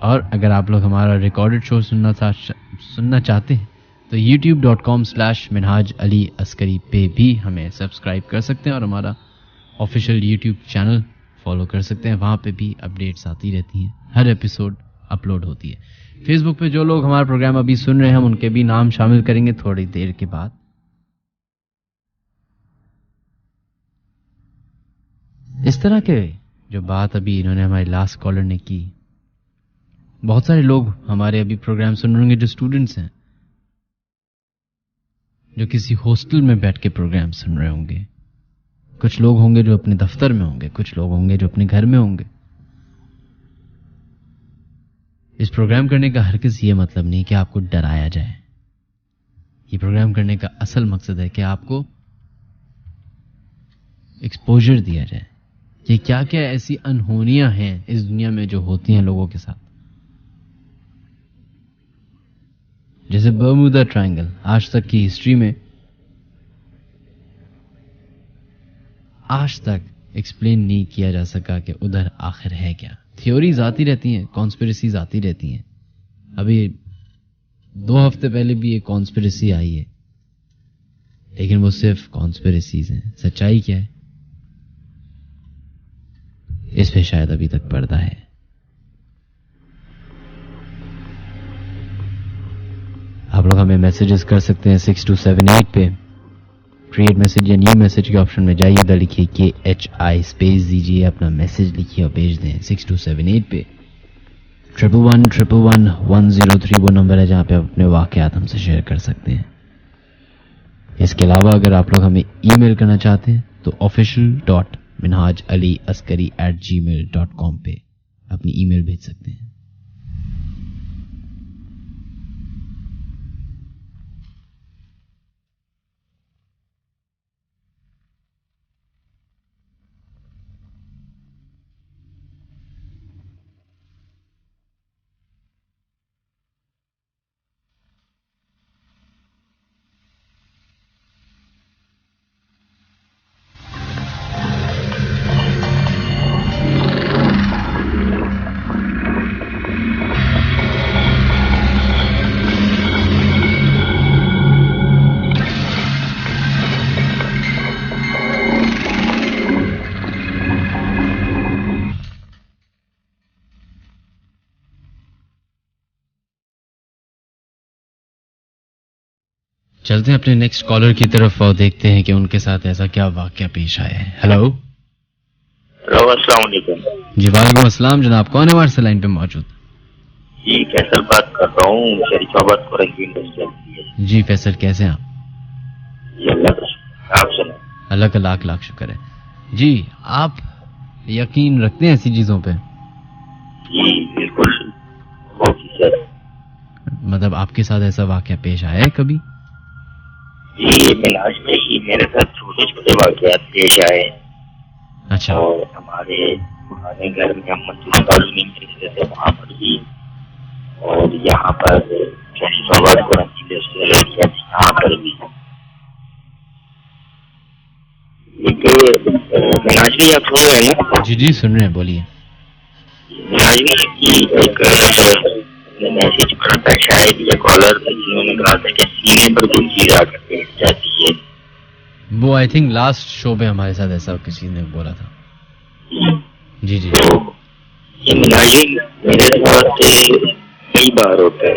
और अगर आप लोग हमारा रिकॉर्डेड शो सुनना चाहते हैं तो youtube.com/मिनहाज अली अस्करी पे भी हमें सब्सक्राइब कर सकते हैं और हमारा ऑफिशियल यूट्यूब चैनल फॉलो कर सकते हैं। वहाँ पे भी अपडेट्स आती रहती हैं, हर एपिसोड अपलोड होती है। फेसबुक पे जो लोग हमारा प्रोग्राम अभी सुन रहे हैं हम उनके भी नाम शामिल करेंगे थोड़ी देर के बाद। इस तरह के जो बात अभी इन्होंने हमारे लास्ट कॉलर ने की, बहुत सारे लोग हमारे अभी प्रोग्राम सुन रहे होंगे जो स्टूडेंट्स हैं, जो किसी हॉस्टल में बैठ के प्रोग्राम सुन रहे होंगे। कुछ लोग होंगे जो अपने दफ्तर में होंगे, कुछ लोग होंगे जो अपने घर में होंगे। इस प्रोग्राम करने का हरगिज़ ये मतलब नहीं कि आपको डराया जाए। ये प्रोग्राम करने का असल मकसद है कि आपको एक्सपोजर दिया जाए कि क्या क्या ऐसी अनहोनियां हैं इस दुनिया में जो होती हैं लोगों के साथ। जैसे बर्मुदा ट्रायंगल, आज तक की हिस्ट्री में आज तक एक्सप्लेन नहीं किया जा सका कि उधर आखिर है क्या। थ्योरीज आती रहती हैं, कॉन्स्पिरेसीज आती रहती हैं। अभी 2 हफ्ते पहले भी एक कॉन्स्पिरेसी आई है, लेकिन वो सिर्फ कॉन्स्पिरेसीज हैं। सच्चाई क्या है इस पे शायद अभी तक पर्दा है। आप लोग हमें मैसेजेस कर सकते हैं 6278 पे। क्रिएट मैसेज या न्यू मैसेज के ऑप्शन में जाइए, उधर लिखिए KHI स्पेस दीजिए, अपना मैसेज लिखिए और भेज दें 6278 पे। 11111103 वो नंबर है जहाँ पे आप अपने वाकयात हमसे शेयर कर सकते हैं। इसके अलावा अगर आप लोग हमें ईमेल करना चाहते हैं तो official.minhajaliaskari@gmail.com पे अपनी ईमेल भेज सकते हैं। चलते हैं अपने नेक्स्ट कॉलर की तरफ और देखते हैं कि उनके साथ ऐसा क्या वाकया पेश आया है। हेलो अस्सलाम वालेकुम। जी वालेकुम अस्सलाम जनाब, कौन है हमारे लाइन पे मौजूद? जी फैसल बात कर रहा हूँ, शरीफाबाद फॉरेन इंडस्ट्री। जी फैसल कैसे हैं आप? जी अल्लाह का शुक्र, आप सुनाएं। अल्लाह का लाख लाख शुक्र है। जी आप यकीन रखते हैं ऐसी चीजों पे? जी बिल्कुल। सर मतलब आपके साथ ऐसा वाकया पेश आया है कभी? जी मिनाज में ही मेरे साथ छोटे छोटे वाकयात पेश आए। अच्छा। और हमारे पुराने घर में हम मस्जिद कॉलोनी में रहते थे, वहाँ पर भी, और यहाँ पर शरीफाबाद फॉरेन इंडस्ट्री यहाँ पर भी। मिनाज भी आप सुन रहे हैं ना? जी जी सुन रहे हैं, बोलिए। मिनाज भी एक मैसेज पढ़ा था, शायद या कॉलर था, जिन्होंने कहा था कि सीने पर कोई चीज आकर बैठ जाती है। वो आई थिंक लास्ट शो पे हमारे साथ ऐसा किसी ने बोला था। जी जी। तो ये मिनाजिन मेरे साथ कई बार होता है,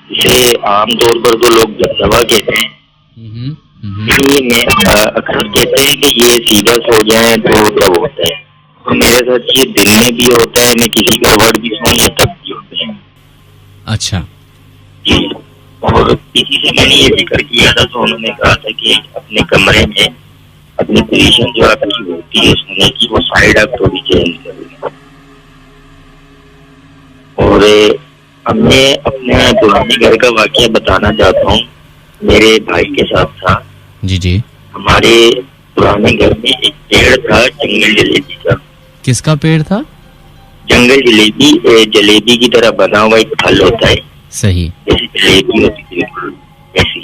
जिसे आमतौर पर तो लोग दवा कहते हैं, मैं अक्सर कहते हैं कि ये सीधा सो जाए तो तब होता है, और मेरे साथ ये दिन में भी होता है, मैं किसी का वर्ड भी सुन या तब भी होता है। अच्छा जी। और किसी से मैंने ये जिक्र किया था तो उन्होंने कहा था कि अपने कमरे में अपनी पोजीशन जो आपकी होती है सोने की, वो साइड आप थोड़ी चेंज करें। और अब मैं अपने पुराने घर का वाकया बताना चाहता हूँ, मेरे भाई के साथ था। जी जी। हमारे पुराने घर में एक पेड़ था जंगल जलेबी का। किसका पेड़ था? जंगल जलेबी, जलेबी की तरह बना हुआ एक फल होता है। सही। जैसे जलेबी होती थी बिल्कुल ऐसी।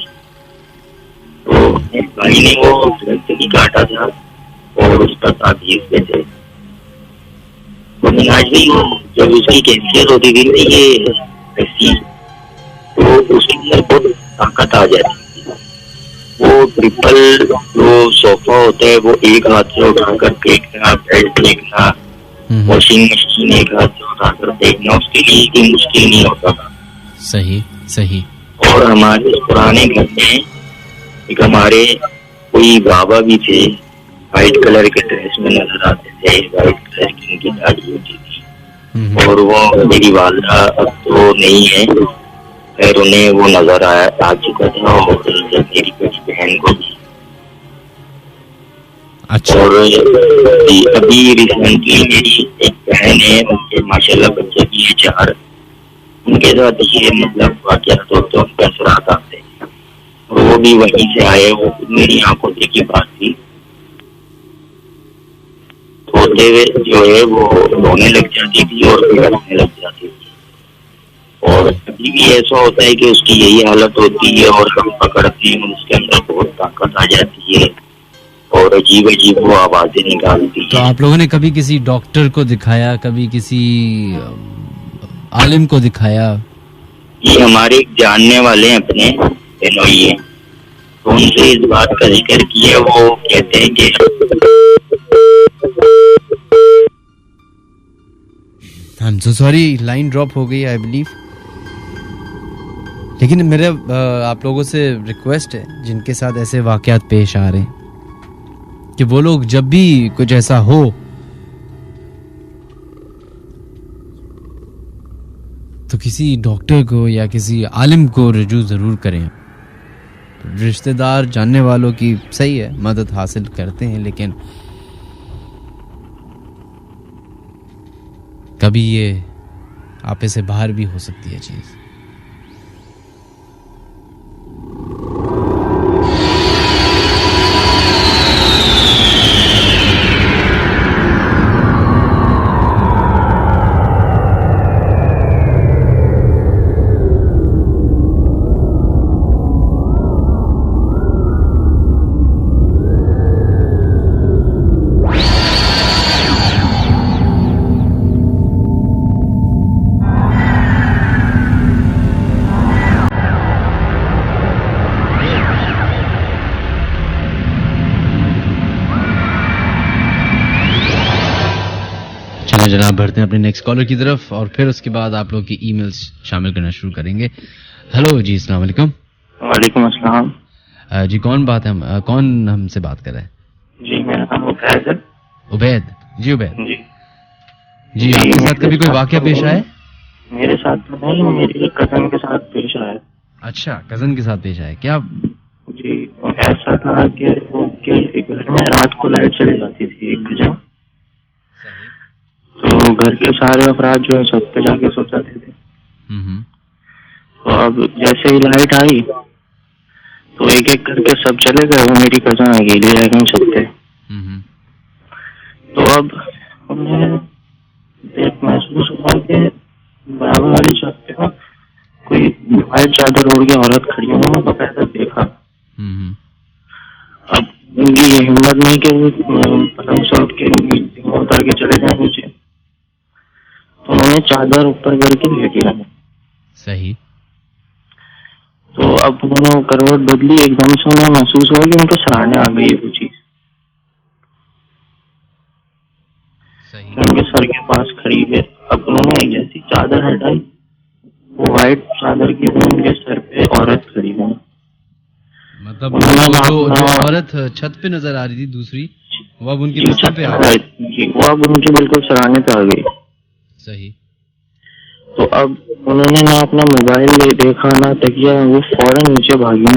तो मेरे भाई ने वो दरख्त भी काटा था और उस पर ताबीज पे थे। तो मिनाज भी जब उसकी कैफियत होती थी ना ये ऐसी, तो उसके अंदर बहुत ताकत आ जाती थी। वो ट्रिपल जो सोफा होता है वो एक हाथ से उठाकर फेंकना, बेड फेंकना, वॉशिंग मशीन एक हाथ से उठाकर देखना, उसके लिए कोई मुश्किल नहीं होता था। सही सही। और हमारे पुराने घर में एक हमारे कोई बाबा भी थे, व्हाइट कलर के ड्रेस में नजर आते थे, व्हाइट कलर की उनकी दाढ़ी होती थी। और वो मेरी वालदा अब तो नहीं है, खैर उन्हें वो नजर आ चुका था, और मेरी बड़ी बहन को भी। अच्छा। और अभी रिसेंटली मेरी एक बहन है, उनके माशाल्लाह बच्चे भी है 4, उनके साथ ये मतलब वाकया तो उनका असरात आते हैं, और वो भी वहीं से आए। वो मेरी आंखों देखी बात थी, होते हुए जो है वो रोने लग जाती थी और फिर हंसने लग जाती थी। और अभी भी ऐसा होता है कि उसकी यही हालत होती है, और हम पकड़ते हैं, उसके अंदर बहुत ताकत आ जाती है और अजीब अजीब वो आवाजें निकालती है। तो आप लोगों ने कभी किसी डॉक्टर को दिखाया, कभी किसी आलिम को दिखाया? ये हमारे एक जानने वाले हैं अपने बेनोई है, तो उनसे इस बात का जिक्र किया। वो कहते हैं कि I am so sorry, line drop हो गई आई बिलीव। लेकिन मेरे आप लोगों से रिक्वेस्ट है, जिनके साथ ऐसे वाकयात पेश आ रहे हैं, कि वो लोग जब भी कुछ ऐसा हो तो किसी डॉक्टर को या किसी आलिम को रुजू जरूर करें। रिश्तेदार जानने वालों की सही है, मदद हासिल करते हैं, लेकिन कभी ये आपे से बाहर भी हो सकती है चीज। जनाब बढ़ते हैं अपने नेक्स्ट कॉलर की तरफ और फिर उसके बाद आप लोग की ईमेल्स शामिल करना शुरू करेंगे। हेलो जी, अस्सलाम वालेकुम। वालेकुम अस्सलाम। जी कौन हमसे बात कर रहे हैं? जी मेरा नाम उबैद है। उबैद जी, उबैद जी आपके साथ कभी कोई वाकया पेश आया? मेरे साथ तो नहीं, मेरे कजन के साथ पेश आया। अच्छा, कजन के साथ पेश आया क्या? जी ऐसा था कि वो घर में रात को लाइट चली जाती थी 1 बजे, तो घर के सारे अफराद जो है छत पे जाके सो जाते थे। तो अब जैसे ही लाइट आई तो एक एक करके सब चले गए, वो मेरी कजन अकेली रह गई छत पे। तो अब उन्हें देख महसूस हुआ कि बराबर वाली छत पे कोई व्हाइट चादर ओढ़ के औरत खड़ी हुई, मैं बकायदा देखा। अब उनकी ये हिम्मत नहीं कि वो पलंग से उठ के उतर के चले जाए नीचे, तो उन्होंने चादर ऊपर करके लेटी रही। सही। तो अब उन्होंने वो करवट बदली, एकदम से उन्हें महसूस हुआ कि उनके सराहने आ गई है वो चीज। उनके सर के पास खड़ी है। अब उन्होंने एक जैसी चादर हटाई, वो व्हाइट चादर की उनके सर पे औरत खड़ी है। मतलब जो औरत छत पे नजर आ रही थी दूसरी, वो अब उनकी छत पे आ गई। वो अब उनके बिल्कुल सराहने पे आ गई। सही। तो अब उन्होंने ना अपना मोबाइल देखा ना तकिया, वो फौरन नीचे भागी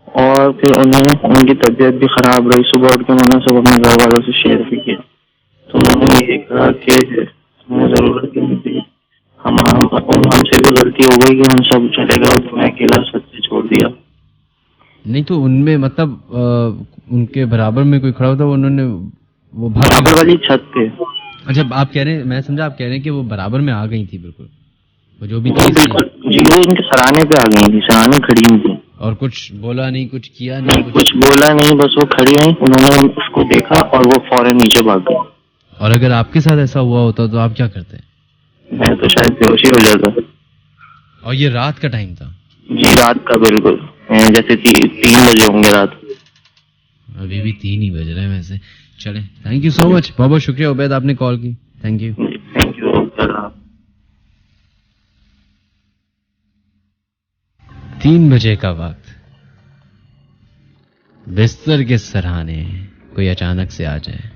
और फिर उनकी तबीयत भी खराब रही। सुबह उठ के उन्होंने सब अपने घर वालों से शेयर भी किया। तो उन्होंने ये कहा कि हमें जरूरत नहीं थी, हमसे भी गलती हो गई कि हम सब चले गए, तुम्हें अकेला छत पे छोड़ दिया। नहीं तो उनमें मतलब उनके बराबर में कोई खड़ा होता, उन्होंने वो बराबर वाली छत पे। अच्छा, आप कह रहे हैं, मैं समझा आप कह रहे हैं कि वो बराबर में आ गई थी बिल्कुल, वो जो भी थी जी, वो इनके सराहने पे आ गई थी, सराहने खड़ी हुई थी और कुछ बोला नहीं, कुछ किया नहीं, कुछ बोला नहीं, बस वो खड़ी आई। उन्होंने उसको देखा और वो फौरन नीचे भाग गई। और अगर आपके साथ ऐसा हुआ होता तो आप क्या करते? मैं तो शायद बेहोशी हो जाता। और ये रात का टाइम था? जी रात का, बिल्कुल जैसे 3 बजे होंगे रात। अभी भी 3 ही बज रहे हैं वैसे। चले, थैंक यू सो मच, बहुत बहुत शुक्रिया उबैद, आपने कॉल की। Thank you. 3 बजे का वक्त, बिस्तर के सराहने कोई अचानक से आ जाए।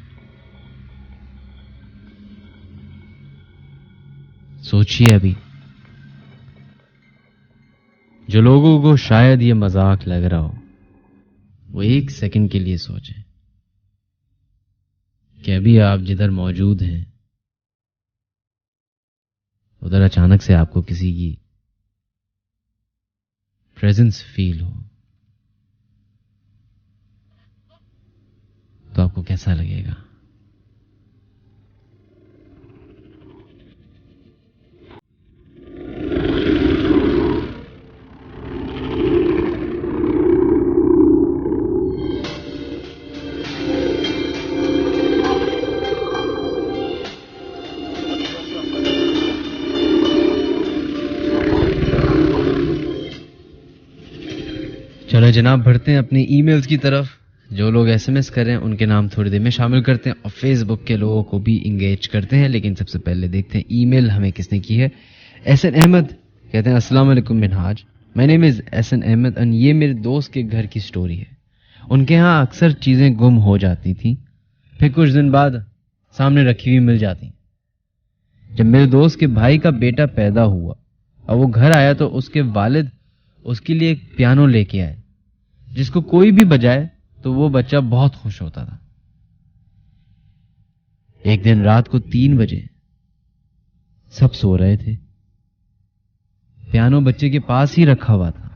सोचिए, अभी जो लोगों को शायद ये मजाक लग रहा हो, वो 1 सेकंड के लिए सोचें कि अभी आप जिधर मौजूद हैं उधर अचानक से आपको किसी की प्रेजेंस फील हो तो आपको कैसा लगेगा? चलो जनाब, बढ़ते हैं अपनी ईमेल्स की तरफ। जो लोग एसएमएस कर रहे हैं उनके नाम थोड़ी देर में शामिल करते हैं और फेसबुक के लोगों को भी इंगेज करते हैं, लेकिन सबसे पहले देखते हैं ईमेल हमें किसने की है। एहसन अहमद कहते हैं, अस्सलाम वालेकुम Minhaj, my name is Ehsan Ahmad and ये मेरे दोस्त के घर की स्टोरी है। उनके यहाँ अक्सर चीजें गुम हो जाती थी, फिर कुछ दिन बाद सामने रखी हुई मिल जाती। जब मेरे दोस्त के भाई का बेटा पैदा हुआ और वो घर आया तो उसके वालिद उसके लिए एक पियानो लेके आए जिसको कोई भी बजाए तो वो बच्चा बहुत खुश होता था। एक दिन रात को 3 बजे सब सो रहे थे, पियानो बच्चे के पास ही रखा हुआ था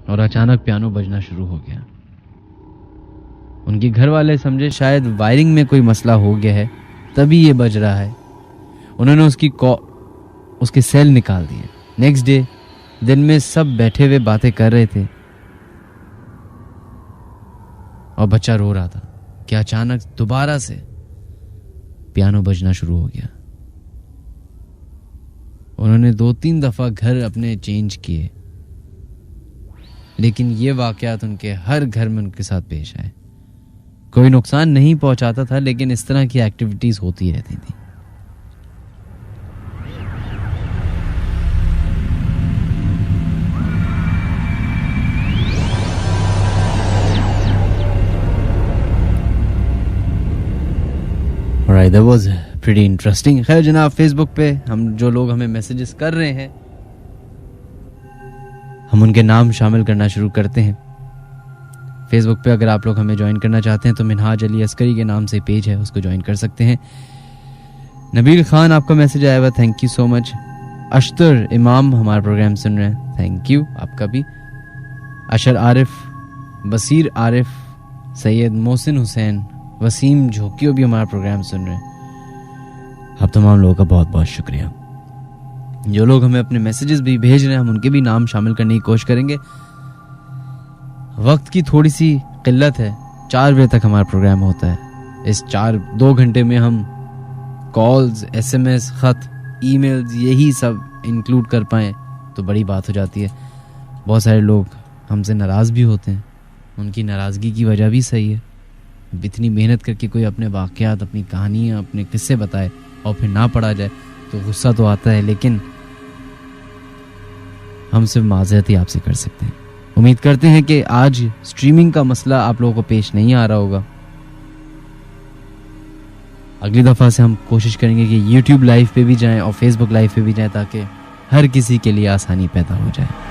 और अचानक पियानो बजना शुरू हो गया। उनके घर वाले समझे शायद वायरिंग में कोई मसला हो गया है तभी ये बज रहा है। उन्होंने उसके सेल निकाल दिए। नेक्स्ट डे दिन में सब बैठे हुए बातें कर रहे थे और बच्चा रो रहा था कि अचानक दोबारा से पियानो बजना शुरू हो गया। उन्होंने 2-3 दफा घर अपने चेंज किए, लेकिन ये वाकयात उनके हर घर में उनके साथ पेश आए। कोई नुकसान नहीं पहुंचाता था, लेकिन इस तरह की एक्टिविटीज होती रहती थी। Alright, that was pretty interesting. खैर जनाब, फेसबुक पे हम जो लोग हमें मैसेजेस कर रहे हैं हम उनके नाम शामिल करना शुरू करते हैं। फेसबुक पे अगर आप लोग हमें ज्वाइन करना चाहते हैं तो मिनहाज अली अस्करी के नाम से पेज है, उसको ज्वाइन कर सकते हैं। नबील खान, आपका मैसेज आया हुआ, thank you so much. Ashtar इमाम हमारा प्रोग्राम सुन रहे हैं, थैंक यू आपका भी। अशर आरिफ, बसीर आरिफ, सैयद मोहसिन हुसैन, वसीम झोंकियो भी हमारा प्रोग्राम सुन रहे हैं। आप तमाम लोगों का बहुत बहुत शुक्रिया। जो लोग हमें अपने मैसेजेस भी भेज रहे हैं हम उनके भी नाम शामिल करने की कोशिश करेंगे। वक्त की थोड़ी सी किल्लत है, 4 बजे तक हमारा प्रोग्राम होता है। इस 2 घंटे में हम कॉल्स, SMS, खत, ईमेल्स यही सब इंक्लूड कर पाएँ तो बड़ी बात हो जाती है। बहुत सारे लोग हमसे नाराज़ भी होते हैं, उनकी नाराज़गी की वजह भी सही है। इतनी मेहनत करके कोई अपने वाक़यात, अपनी कहानियाँ, अपने किस्से बताए और फिर ना पढ़ा जाए तो गुस्सा तो आता है, लेकिन हम सिर्फ माज़रत ही आपसे कर सकते हैं। उम्मीद करते हैं कि आज स्ट्रीमिंग का मसला आप लोगों को पेश नहीं आ रहा होगा। अगली दफ़ा से हम कोशिश करेंगे कि YouTube लाइव पे भी जाएं और Facebook लाइव पे भी जाएं ताकि हर किसी के लिए आसानी पैदा हो जाए।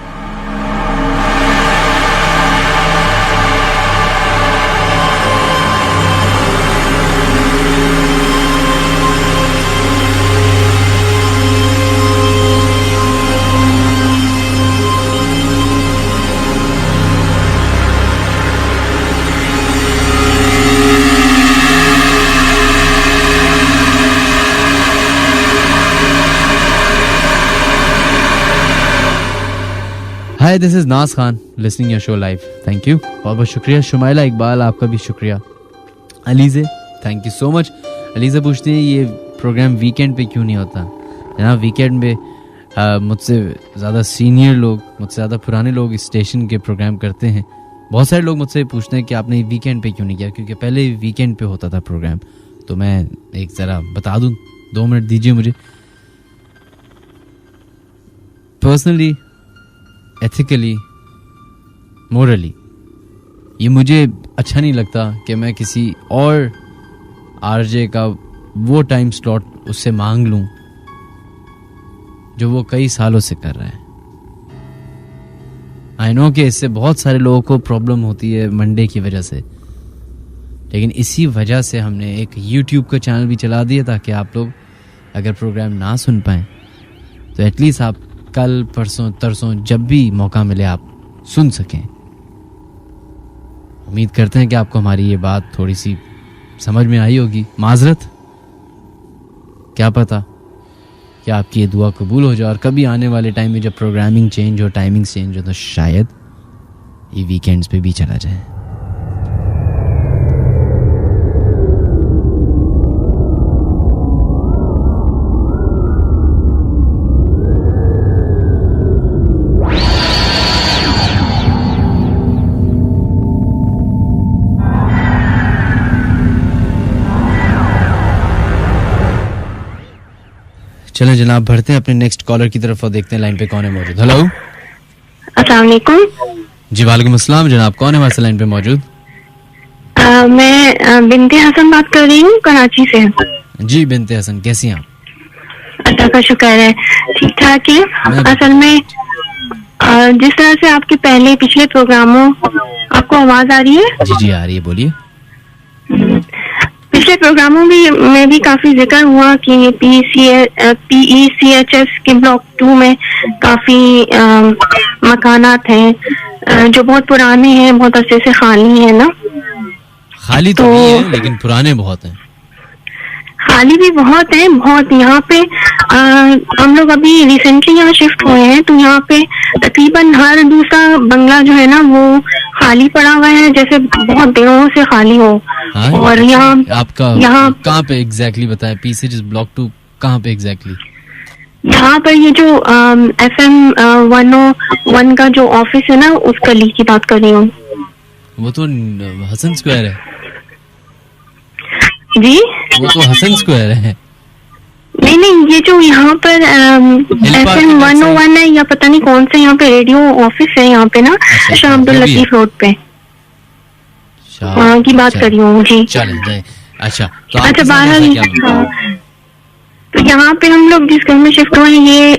हाय, दिस इज नाज Khan listening your show live, thank you. बहुत बहुत शुक्रिया। शुमाइला इकबाल, आपका भी शुक्रिया। Alizeh, thank you so much. Alizeh पूछती है ये प्रोग्राम वीकेंड पे क्यों नहीं होता। जनाब, वीकेंड में मुझसे ज़्यादा सीनियर लोग, मुझसे ज़्यादा पुराने लोग इस स्टेशन के प्रोग्राम करते हैं। बहुत सारे लोग मुझसे पूछते हैं कि आपने वीकेंड पे क्यों नहीं किया, क्योंकि पहले वीकेंड पे होता था प्रोग्राम। तो मैं एक ज़रा बता दूँ, 2 मिनट दीजिए मुझे। पर्सनली, एथिकली, मोरली ये मुझे अच्छा नहीं लगता कि मैं किसी और आरजे का वो टाइम स्लॉट उससे मांग लूं जो वो कई सालों से कर रहा है। आई नो कि इससे बहुत सारे लोगों को प्रॉब्लम होती है मंडे की वजह से, लेकिन इसी वजह से हमने एक YouTube का चैनल भी चला दिया ताकि आप लोग अगर प्रोग्राम ना सुन पाएँ तो एटलीस्ट आप कल, परसों, तरसों जब भी मौका मिले आप सुन सकें। उम्मीद करते हैं कि आपको हमारी ये बात थोड़ी सी समझ में आई होगी। माजरत, क्या पता कि आपकी ये दुआ कबूल हो जाए और कभी आने वाले टाइम में जब प्रोग्रामिंग चेंज हो, टाइमिंग चेंज हो तो शायद ये वीकेंड्स पे भी चला जाए। चलें जनाब, बढ़ते हैं अपने नेक्स्ट कॉलर की तरफ और देखते हैं लाइन पे कौन है मौजूद। हेलो, अस्सलाम वालेकुम। जी वालेकुम अस्सलाम। जनाब, कौन है हमारे लाइन पे मौजूद? मैं बिनते हसन बात कर रही हूँ कराची से। जी बिनते हसन, कैसी हैं आप? अल्लाह का शुक्र है, ठीक ठाक है। असल में जिस तरह से आपके पहले पिछले प्रोग्रामों, आपको आवाज आ रही है? जी जी आ रही है, बोलिए। पिछले प्रोग्रामों में भी काफी जिक्र हुआ कि PECHS के ब्लॉक 2 में काफी मकानात हैं जो बहुत पुराने हैं, बहुत अरसे से खाली हैं ना। खाली तो नहीं है, लेकिन पुराने बहुत हैं। खाली भी बहुत है, बहुत। यहाँ पे हम लोग अभी रिसेंटली यहाँ शिफ्ट हुए हैं, तो यहाँ पे तकरीबन हर दूसरा बंगला जो है ना वो खाली पड़ा हुआ है, जैसे बहुत दिनों से खाली हो। और यहाँ यहाँ कहाँ पे एग्जैक्टली बताएं? PECHS ब्लॉक 2 कहाँ पे एग्जैक्टली? यहाँ पर ये जो FM 101 का जो ऑफिस है ना, उस गली की बात कर रही हूँ। वो तो हसन स्क्वायर है जी। वो तो हसन स्क्वायर है। नहीं, ये जो यहाँ पर FM 101 है, या पता नहीं कौन से यहाँ पे रेडियो ऑफिस है यहाँ पे ना, शाह अब्दुल लतीफ रोड पे, वहाँ की बात कर रही हूँ जी। अच्छा बाहर। तो यहाँ पे हम लोग जिस घर में शिफ्ट हुए, ये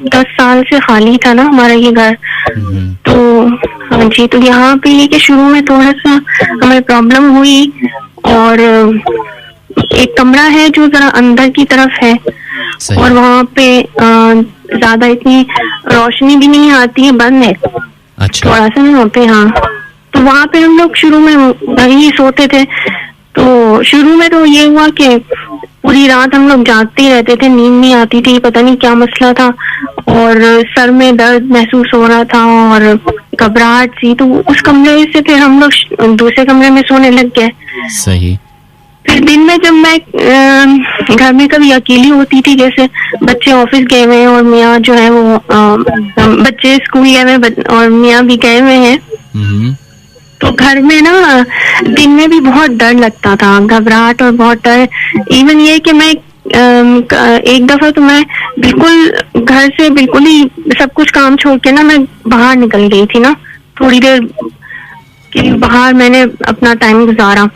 10 साल से खाली था ना हमारा ये घर। तो हाँ जी, तो यहाँ पे ये कि शुरू में थोड़ा सा हमें प्रॉब्लम हुई, और एक कमरा है जो जरा अंदर की तरफ है, और वहाँ पे ज्यादा इतनी रोशनी भी नहीं आती है, बंद है। अच्छा। थोड़ा सा वहाँ पे, हाँ। तो वहाँ पे हम लोग शुरू में वहीं सोते थे। तो शुरू में तो ये हुआ कि पूरी रात हम लोग जागते ही रहते थे, नींद नहीं आती थी, पता नहीं क्या मसला था, और सर में दर्द महसूस हो रहा था और घबराहट सी। तो उस कमरे से फिर हम लोग दूसरे कमरे में सोने लग गए। सही। फिर दिन में जब मैं घर में कभी अकेली होती थी, जैसे बच्चे ऑफिस गए हुए हैं और मियाँ जो है वो बच्चे स्कूल गए हुए और मियाँ भी गए हुए हैं, तो घर में ना दिन में भी बहुत डर लगता था, घबराहट और बहुत डर। इवन ये कि मैं एक दफा तो मैं बिल्कुल घर से बिल्कुल ही सब कुछ काम छोड़ के ना मैं बाहर निकल गई थी ना, थोड़ी देर कि बाहर मैंने अपना टाइम गुजारा।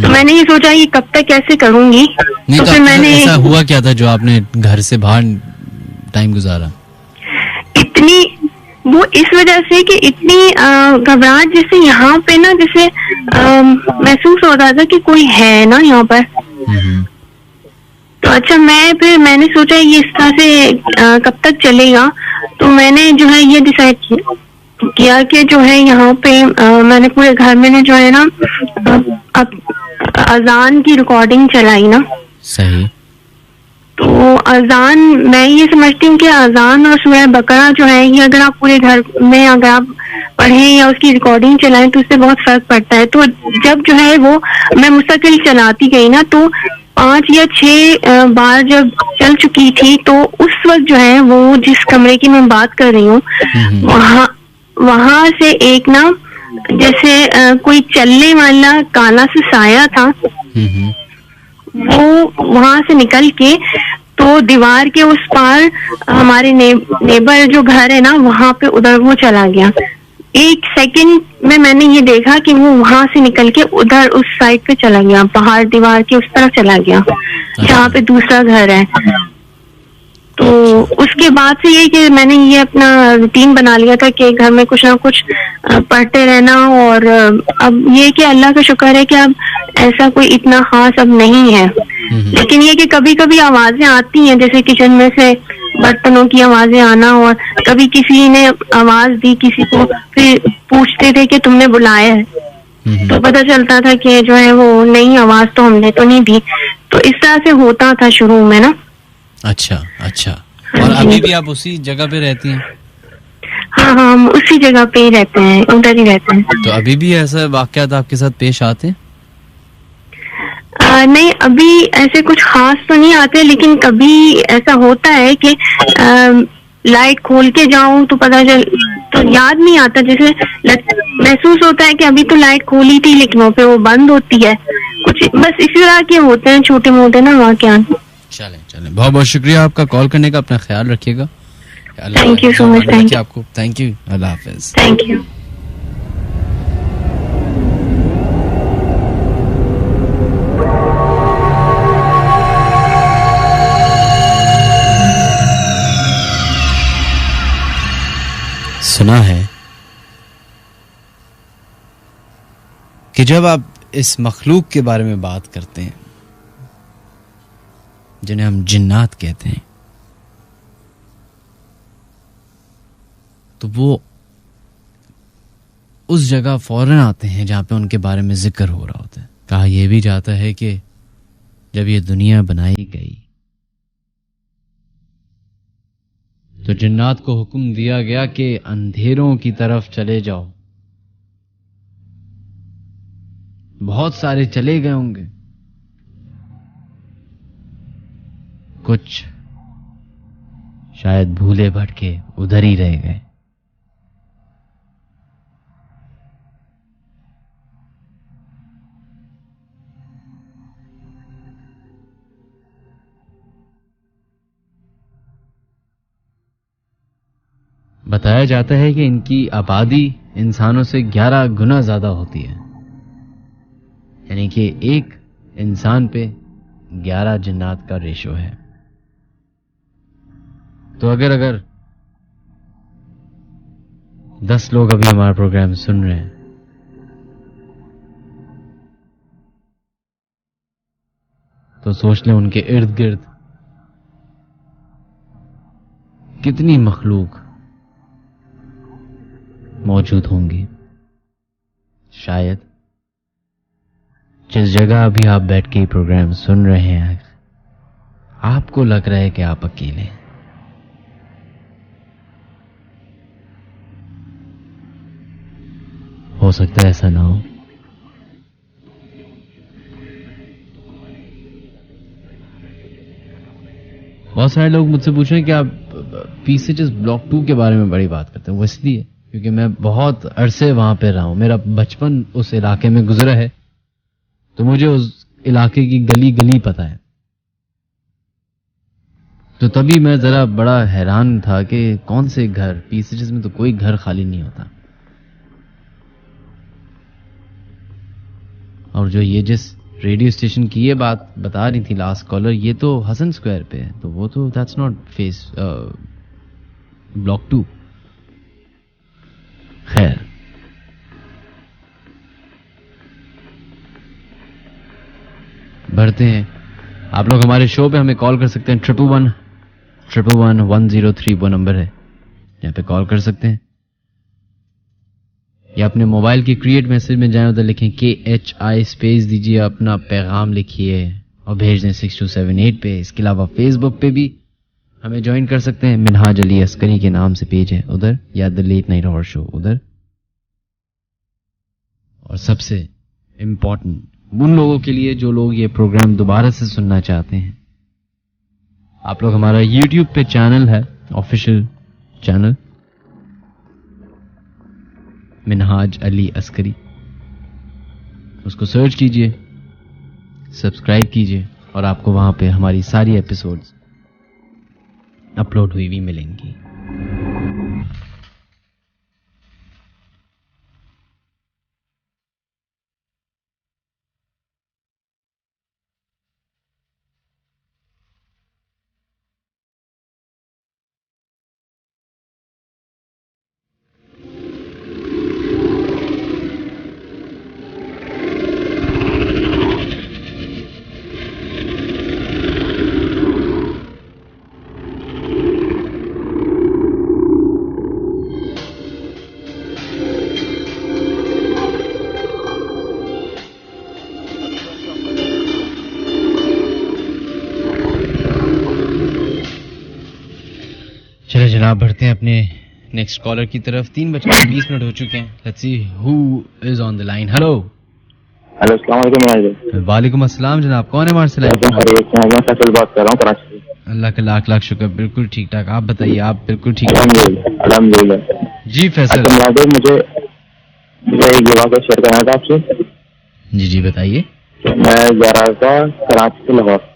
तो मैंने ये सोचा ये कब तक कैसे करूंगी। नहीं, तो फिर मैंने ऐसा हुआ क्या था जो आपने घर से बाहर टाइम गुजारा? इतनी वो इस वजह से कि इतनी घबराहट जैसे यहाँ पे ना, जैसे महसूस हो रहा था कि कोई है ना यहाँ पर। तो अच्छा, मैंने सोचा ये इस तरह से कब तक चलेगा। तो मैंने जो है ये डिसाइड किया कि जो है यहाँ पे मैंने पूरे घर में जो है ना अजान की रिकॉर्डिंग चलाई ना। सही। तो अजान, मैं ये समझती हूँ कि अजान और सूरह बकरा जो है, ये अगर आप पूरे घर में अगर आप पढ़ें या उसकी रिकॉर्डिंग चलाएं तो उससे बहुत फर्क पड़ता है। तो जब जो है वो मैं मुस्तकिल चलाती गई ना, तो 5 या 6 बार जब चल चुकी थी, तो उस वक्त जो है वो जिस कमरे की मैं बात कर रही हूँ, वहाँ से एक ना जैसे कोई चलने वाला काला सा साया था, वो वहां से निकल के तो दीवार के उस पार हमारे नेबर जो घर है ना, वहां पे उधर वो चला गया। 1 सेकंड में मैंने ये देखा कि वो वहां से निकल के उधर उस साइड पे चला गया, बाहर दीवार के उस तरफ चला गया जहाँ पे दूसरा घर है। तो उसके बाद से ये कि मैंने ये अपना रूटीन बना लिया था कि घर में कुछ ना कुछ पढ़ते रहना। और अब ये कि अल्लाह का शुक्र है कि अब ऐसा कोई इतना खास अब नहीं है। लेकिन ये कि कभी कभी आवाजें आती हैं, जैसे किचन में से बर्तनों की आवाजें आना, और कभी किसी ने आवाज दी किसी को, फिर पूछते थे कि तुमने बुलाया है, तो पता चलता था कि जो है वो नई आवाज तो हमने तो नहीं दी। तो इस तरह से होता था शुरू में ना। अच्छा अच्छा। और अभी भी आप उसी जगह पे रहती हैं? हाँ, हम उसी जगह पे ही रहते हैं, उधर ही रहते हैं। तो अभी भी ऐसा वाकयात आपके साथ पेश आते हैं? नहीं, अभी ऐसे कुछ खास तो नहीं आते, लेकिन कभी ऐसा होता है कि लाइट खोल के जाऊं तो पता चल तो याद नहीं आता, जैसे महसूस होता है कि अभी तो लाइट खोली थी लेकिन वो पे वो बंद होती है। कुछ बस इसी तरह के होते हैं छोटे मोटे ना वाकयात। चलें, बहुत बहुत शुक्रिया आपका कॉल करने का, अपना ख्याल रखिएगा। Thank you so much. Thank you आपको। Thank you. अल्लाह हाफिज। Thank you. सुना है कि जब आप इस मखलूक के बारे में बात करते हैं जिन्हें हम जिन्नात कहते हैं, तो वो उस जगह फौरन आते हैं जहां पे उनके बारे में जिक्र हो रहा होता है। कहा यह भी जाता है कि जब ये दुनिया बनाई गई तो जिन्नात को हुक्म दिया गया कि अंधेरों की तरफ चले जाओ। बहुत सारे चले गए होंगे, कुछ शायद भूले भटके उधर ही रह गए। बताया जाता है कि इनकी आबादी इंसानों से 11 गुना ज्यादा होती है, यानी कि एक इंसान पे 11 जिन्नात का रेशो है। तो अगर 10 लोग अभी हमारा प्रोग्राम सुन रहे हैं, तो सोच लें उनके इर्द गिर्द कितनी मखलूक मौजूद होंगी। शायद जिस जगह अभी आप बैठ के प्रोग्राम सुन रहे हैं, आपको लग रहा है कि आप अकेले हैं। हो सकता है ऐसा ना हो। बहुत सारे लोग मुझसे पूछ रहे हैं कि आप पीसीएचएस ब्लॉक 2 के बारे में बड़ी बात करते हैं। वो इसलिए क्योंकि मैं बहुत अरसे वहां पे रहा हूं, मेरा बचपन उस इलाके में गुजरा है, तो मुझे उस इलाके की गली गली पता है। तो तभी मैं जरा बड़ा हैरान था कि कौन से घर, पीसीएचएस में तो कोई घर खाली नहीं होता। और जो ये जिस रेडियो स्टेशन की ये बात बता रही थी लास्ट कॉलर, ये तो हसन स्क्वायर पे है, तो वो तो दैट्स नॉट फेस ब्लॉक 2। खैर, बढ़ते हैं। आप लोग हमारे शो पे हमें कॉल कर सकते हैं। 111-103 वो नंबर है, यहाँ पे कॉल कर सकते हैं, या अपने मोबाइल की क्रिएट मैसेज में जाएं, उधर लिखें KHI स्पेस दीजिए, अपना पैगाम लिखिए और भेज दें 6278 पे। इसके अलावा फेसबुक पे भी हमें ज्वाइन कर सकते हैं, मिनहाज अली अस्करी के नाम से पेज है उधर, या the late night horror show उधर। और सबसे इम्पोर्टेंट उन लोगों के लिए जो लोग ये प्रोग्राम दोबारा से सुनना चाहते हैं, आप लोग हमारा YouTube पे चैनल है, ऑफिशियल चैनल मिनहाज अली अस्करी, उसको सर्च कीजिए, सब्सक्राइब कीजिए और आपको वहां पे हमारी सारी एपिसोड्स अपलोड हुई भी मिलेंगी। जनाब, बढ़ते हैं अपने नेक्स्ट कॉलर की तरफ। 3:20 हो चुके हैं। Let's see who is on the line. Hello hello, अस्सलाम वालेकुम। वालेकुम अस्सलाम जनाब, कौन है हमारे से लाइन? फैसल बात कर रहा हूँ कराची से। अल्लाह का लाख लाख शुक्र, बिल्कुल ठीक ठाक। आप बताइए, आप बिल्कुल ठीक? अल्हम्दुलिल्लाह। जी फैसल, मुझे एक जवाब शेयर करना था आपसे। जी जी बताइए। मैं जा रहा था कराची से लाहौर।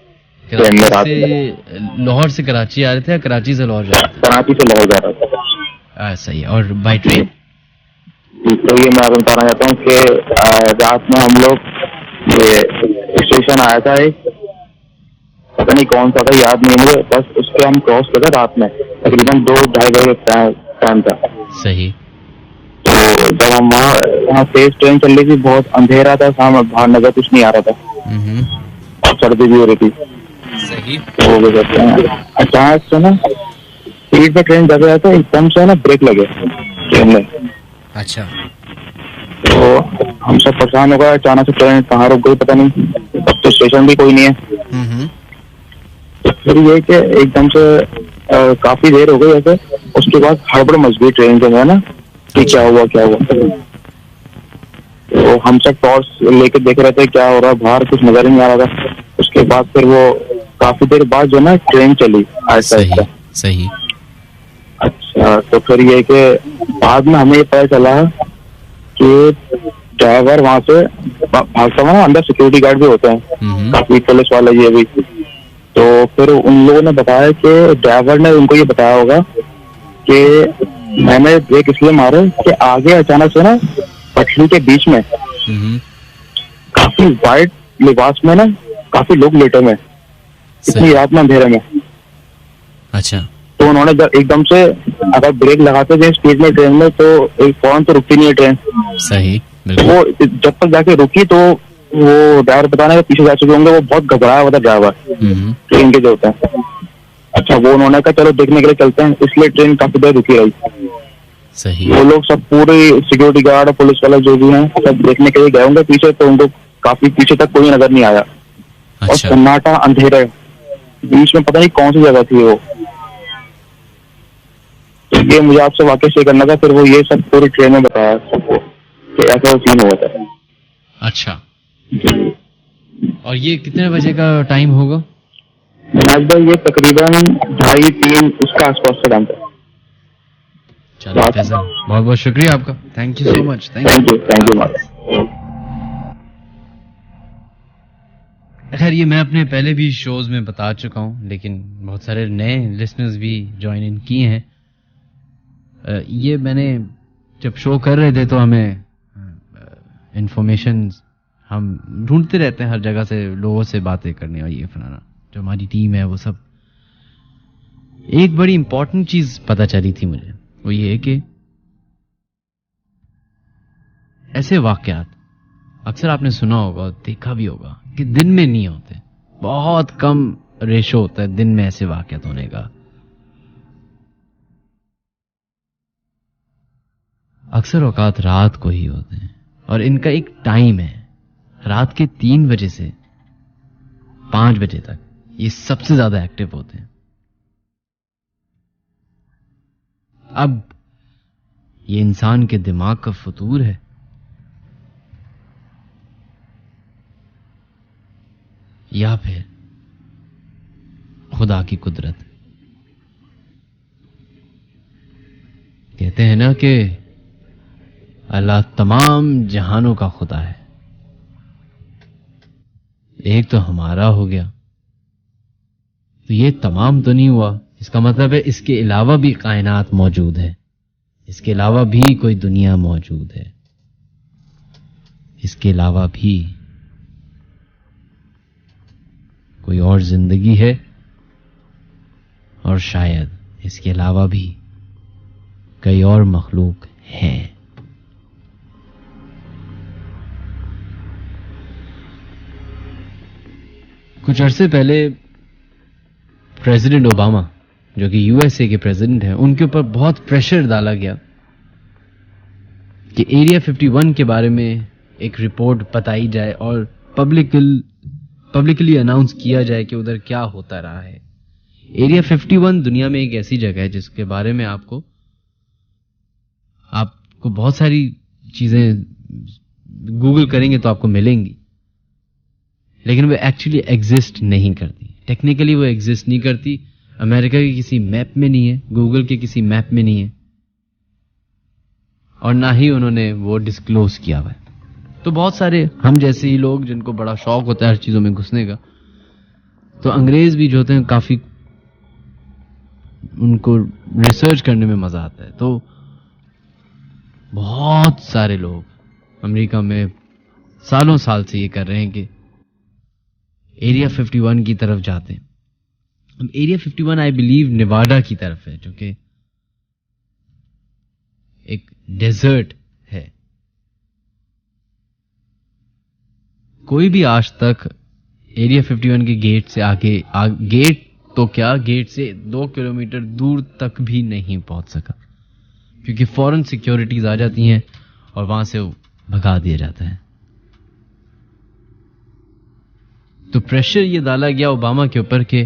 लाहौर से कराची आ रहे थे या कराची से लाहौर जा रहे थे? कराची से लाहौर जा रहा था। सही है। और बाई ट्रेन? तो ये मैं आपको बताना चाहता हूँ कि रात में हम लोग ये स्टेशन आया था, एक पता नहीं कौन सा था, याद नहीं मुझे, बस उसके हम क्रॉस कर रात में तकरीबन 2-2:30 बजे टाइम था। सही। तो जब हम वहाँ तेज ट्रेन चल रही थी, बहुत अंधेरा था, सामने बाहर नजर कुछ नहीं आ रहा था और सर्दी भी हो रही थी। सही। तो अचानक से ना स्पीड पे ट्रेन जब जाता है, एकदम से ना ब्रेक लगे ट्रेन में। अच्छा। तो हम सब परेशान हो गए, अचानक से ट्रेन कहाँ रुक गई पता नहीं, अब तो स्टेशन भी कोई नहीं है। तो फिर ये कि एकदम से काफी देर हो गई ऐसे, उसके बाद हड़बड़ मच गई ट्रेन के में ना कि क्या हुआ क्या हुआ। तो हम सब टॉर्च लेके देख रहे थे क्या हो रहा है बाहर, कुछ नजर ही नहीं आ रहा था। उसके बाद फिर वो काफी देर बाद जो ना ट्रेन चली ऐसा। सही। अच्छा, तो फिर ये कि बाद में हमें पता चला कि ड्राइवर वहाँ से भागता हुआ ना, अंदर सिक्योरिटी गार्ड भी होते हैं काफी, पुलिस वाले ये भी। तो फिर उन लोगों ने बताया कि ड्राइवर ने उनको ये बताया होगा कि मैंने ब्रेक इसलिए मारे कि आगे अचानक से ना पटरी के बीच में काफी वाइट लिबास में ना काफी लोग लेटे में, इतनी रात में अंधेरे में। अच्छा। तो उन्होंने जब एकदम से अगर ब्रेक लगाते थे स्पीड में ट्रेन में, तो एक फौरन तो रुकती नहीं है ट्रेन। सही। वो जब तक जाके रुकी तो वो ड्राइवर बताने के पीछे जा चुके होंगे, वो बहुत घबराया हुआ था ड्राइवर ट्रेन के जो होता है। अच्छा, वो उन्होंने कहा चलो देखने के लिए चलते हैं, इसलिए ट्रेन काफी देर रुकी रही। सही। वो लोग सब पूरे सिक्योरिटी गार्ड और पुलिस वाले जो भी हैं सब देखने के लिए गए होंगे पीछे, तो उनको काफी पीछे तक कोई नजर नहीं आया। और सन्नाटा अंधेरे, बीच में पता नहीं कौन सी जगह थी वो। तो ये मुझे आपसे वाकई शेयर करना था। फिर वो ये सब पूरी ट्रेन में बताया सबको कि ऐसा सीन हुआ था। अच्छा। और ये कितने बजे का टाइम होगा? आज भाई ये तकरीबन 2:30-3 उसका आसपास का टाइम था। चलो बहुत बहुत शुक्रिया आपका, thank you so much. Thank you. खैर ये मैं अपने पहले भी शोज में बता चुका हूँ, लेकिन बहुत सारे नए लिसनर्स भी ज्वाइन इन किए हैं। ये मैंने जब शो कर रहे थे तो हमें इंफॉर्मेशन हम ढूंढते रहते हैं हर जगह से, लोगों से बातें करने और ये फलाना, जो हमारी टीम है वो सब। एक बड़ी इंपॉर्टेंट चीज पता चली थी मुझे, वो ये है कि ऐसे वाकयात अक्सर आपने सुना होगा, देखा भी होगा कि दिन में नहीं होते, बहुत कम रेशो होता है दिन में ऐसे वाकयात होने का। अक्सर औकात रात को ही होते हैं और इनका एक टाइम है, रात के 3 बजे से 5 बजे तक ये सबसे ज्यादा एक्टिव होते हैं। अब ये इंसान के दिमाग का फतूर है या फिर खुदा की कुदरत। कहते हैं ना कि अल्लाह तमाम जहानों का खुदा है, एक तो हमारा हो गया, तो ये तमाम तो नहीं हुआ, इसका मतलब है इसके अलावा भी कायनात मौजूद है, इसके अलावा भी कोई दुनिया मौजूद है, इसके अलावा भी कोई और जिंदगी है, और शायद इसके अलावा भी कई और मखलूक हैं। कुछ अरसे पहले प्रेसिडेंट ओबामा, जो कि यूएसए के प्रेसिडेंट हैं, उनके ऊपर बहुत प्रेशर डाला गया कि एरिया 51 के बारे में एक रिपोर्ट बताई जाए और पब्लिकली अनाउंस किया जाए कि उधर क्या होता रहा है। एरिया 51 दुनिया में एक ऐसी जगह है जिसके बारे में आपको बहुत सारी चीजें गूगल करेंगे तो आपको मिलेंगी, लेकिन वो एक्चुअली एग्जिस्ट नहीं करती। टेक्निकली वो एग्जिस्ट नहीं करती, अमेरिका के किसी मैप में नहीं है, गूगल के किसी मैप में नहीं है, और ना ही उन्होंने वो डिस्क्लोज किया हुआ है। तो बहुत सारे हम जैसे ही लोग जिनको बड़ा शौक होता है हर चीजों में घुसने का, तो अंग्रेज भी जो होते हैं काफी उनको रिसर्च करने में मजा आता है। तो बहुत सारे लोग अमेरिका में सालों साल से ये कर रहे हैं कि एरिया 51 की तरफ जाते हैं। अब एरिया 51 आई बिलीव नेवाडा की तरफ है, जो कि एक डेजर्ट है। कोई भी आज तक एरिया 51 के गेट से गेट तो क्या, गेट से 2 किलोमीटर दूर तक भी नहीं पहुंच सका, क्योंकि फौरन सिक्योरिटीज आ जाती हैं और वहां से भगा दिया जाता है। तो प्रेशर ये डाला गया ओबामा के ऊपर कि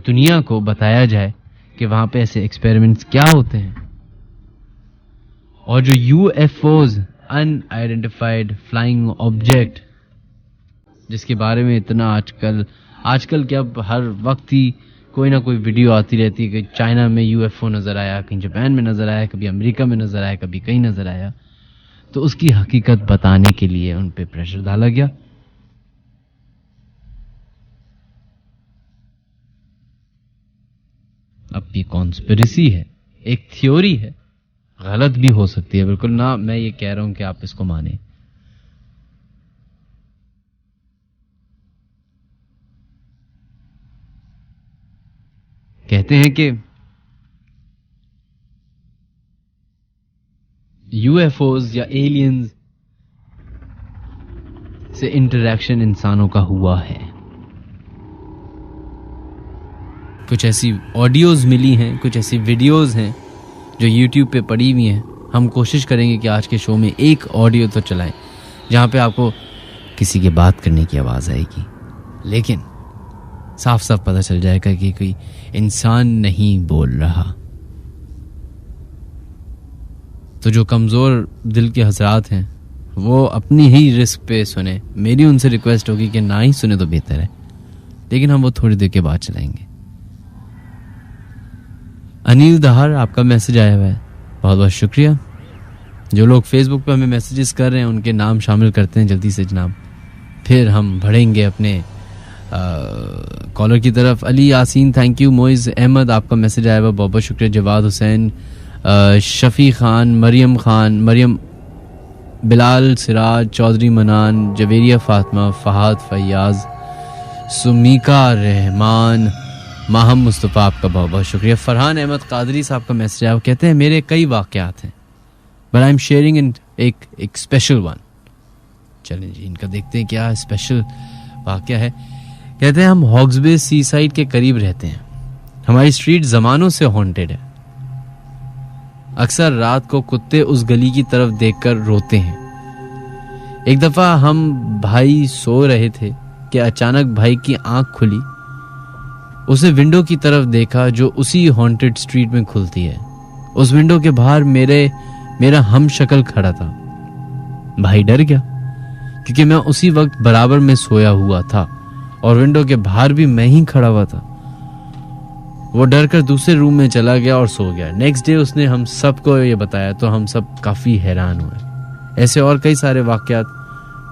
दुनिया को बताया जाए कि वहां पे ऐसे एक्सपेरिमेंट्स क्या होते हैं। और जो यूएफओज, अनआइडेंटिफाइड फ्लाइंग ऑब्जेक्ट, जिसके बारे में इतना आजकल क्या हर वक्त ही कोई ना कोई वीडियो आती रहती है कि चाइना में यूएफओ नजर आया, कहीं जापान में नजर आया, कभी अमेरिका में नजर आया, कभी कहीं नजर आया। तो उसकी हकीकत बताने के लिए उन पे प्रेशर डाला गया। अब ये कॉन्स्पिरेसी है, एक थ्योरी है, गलत भी हो सकती है बिल्कुल ना। मैं ये कह रहा हूं कि आप इसको माने। कहते हैं कि यूएफओज या एलियंस से इंटरैक्शन इंसानों का हुआ है। कुछ ऐसी ऑडियोज मिली हैं, कुछ ऐसी वीडियोज हैं जो यूट्यूब पे पड़ी हुई हैं। हम कोशिश करेंगे कि आज के शो में एक ऑडियो तो चलाएं जहां पे आपको किसी की बात करने की आवाज आएगी, लेकिन साफ साफ पता चल जाएगा कि कोई इंसान नहीं बोल रहा। तो जो कमजोर दिल के हजरात हैं वो अपनी ही रिस्क पे सुने। मेरी उनसे रिक्वेस्ट होगी कि ना ही सुने तो बेहतर है, लेकिन हम वो थोड़ी देर के बाद चलाएंगे। अनिल दहार, आपका मैसेज आया हुआ है, बहुत बहुत शुक्रिया। जो लोग फेसबुक पे हमें मैसेजेस कर रहे हैं उनके नाम शामिल करते हैं जल्दी से जनाब, फिर हम बढ़ेंगे अपने कॉलर की तरफ। Ali Yasin, thank you. मोइज अहमद, आपका मैसेज आया हुआ, बहुत बहुत शुक्रिया। जवाद हुसैन, शफी खान, मरियम, बिलाल सिराज, चौधरी मनान, जवेरिया फातिमा, फहाद फैयाज, सुमीका रहमान, माहम मुस्तफ़ा, आपका बहुत बहुत शुक्रिया। फरहान अहमद कादरी साहब का मैसेज आया, कहते हैं मेरे कई वाक़यात हैं बट आई एम शेयरिंग इन एक स्पेशल वन। चलें जी, इनका देखते हैं क्या स्पेशल वाक़या है। कहते हैं हम हॉक्सबे सी साइड के करीब रहते हैं, हमारी स्ट्रीट जमानों से हॉन्टेड है। अक्सर रात को कुत्ते उस गली की तरफ देखकर रोते हैं। एक दफा हम भाई सो रहे थे कि अचानक भाई की आंख खुली, उसे विंडो की तरफ देखा जो उसी हॉन्टेड स्ट्रीट में खुलती है। उस विंडो के बाहर मेरा हम शक्ल खड़ा था। भाई डर गया क्योंकि मैं उसी वक्त बराबर में सोया हुआ था और विंडो के बाहर भी मैं ही खड़ा हुआ था। वो डर कर दूसरे रूम में चला गया और सो गया। नेक्स्ट डे उसने हम सबको ये बताया तो हम सब काफी हैरान हुए। ऐसे और कई सारे वाकयात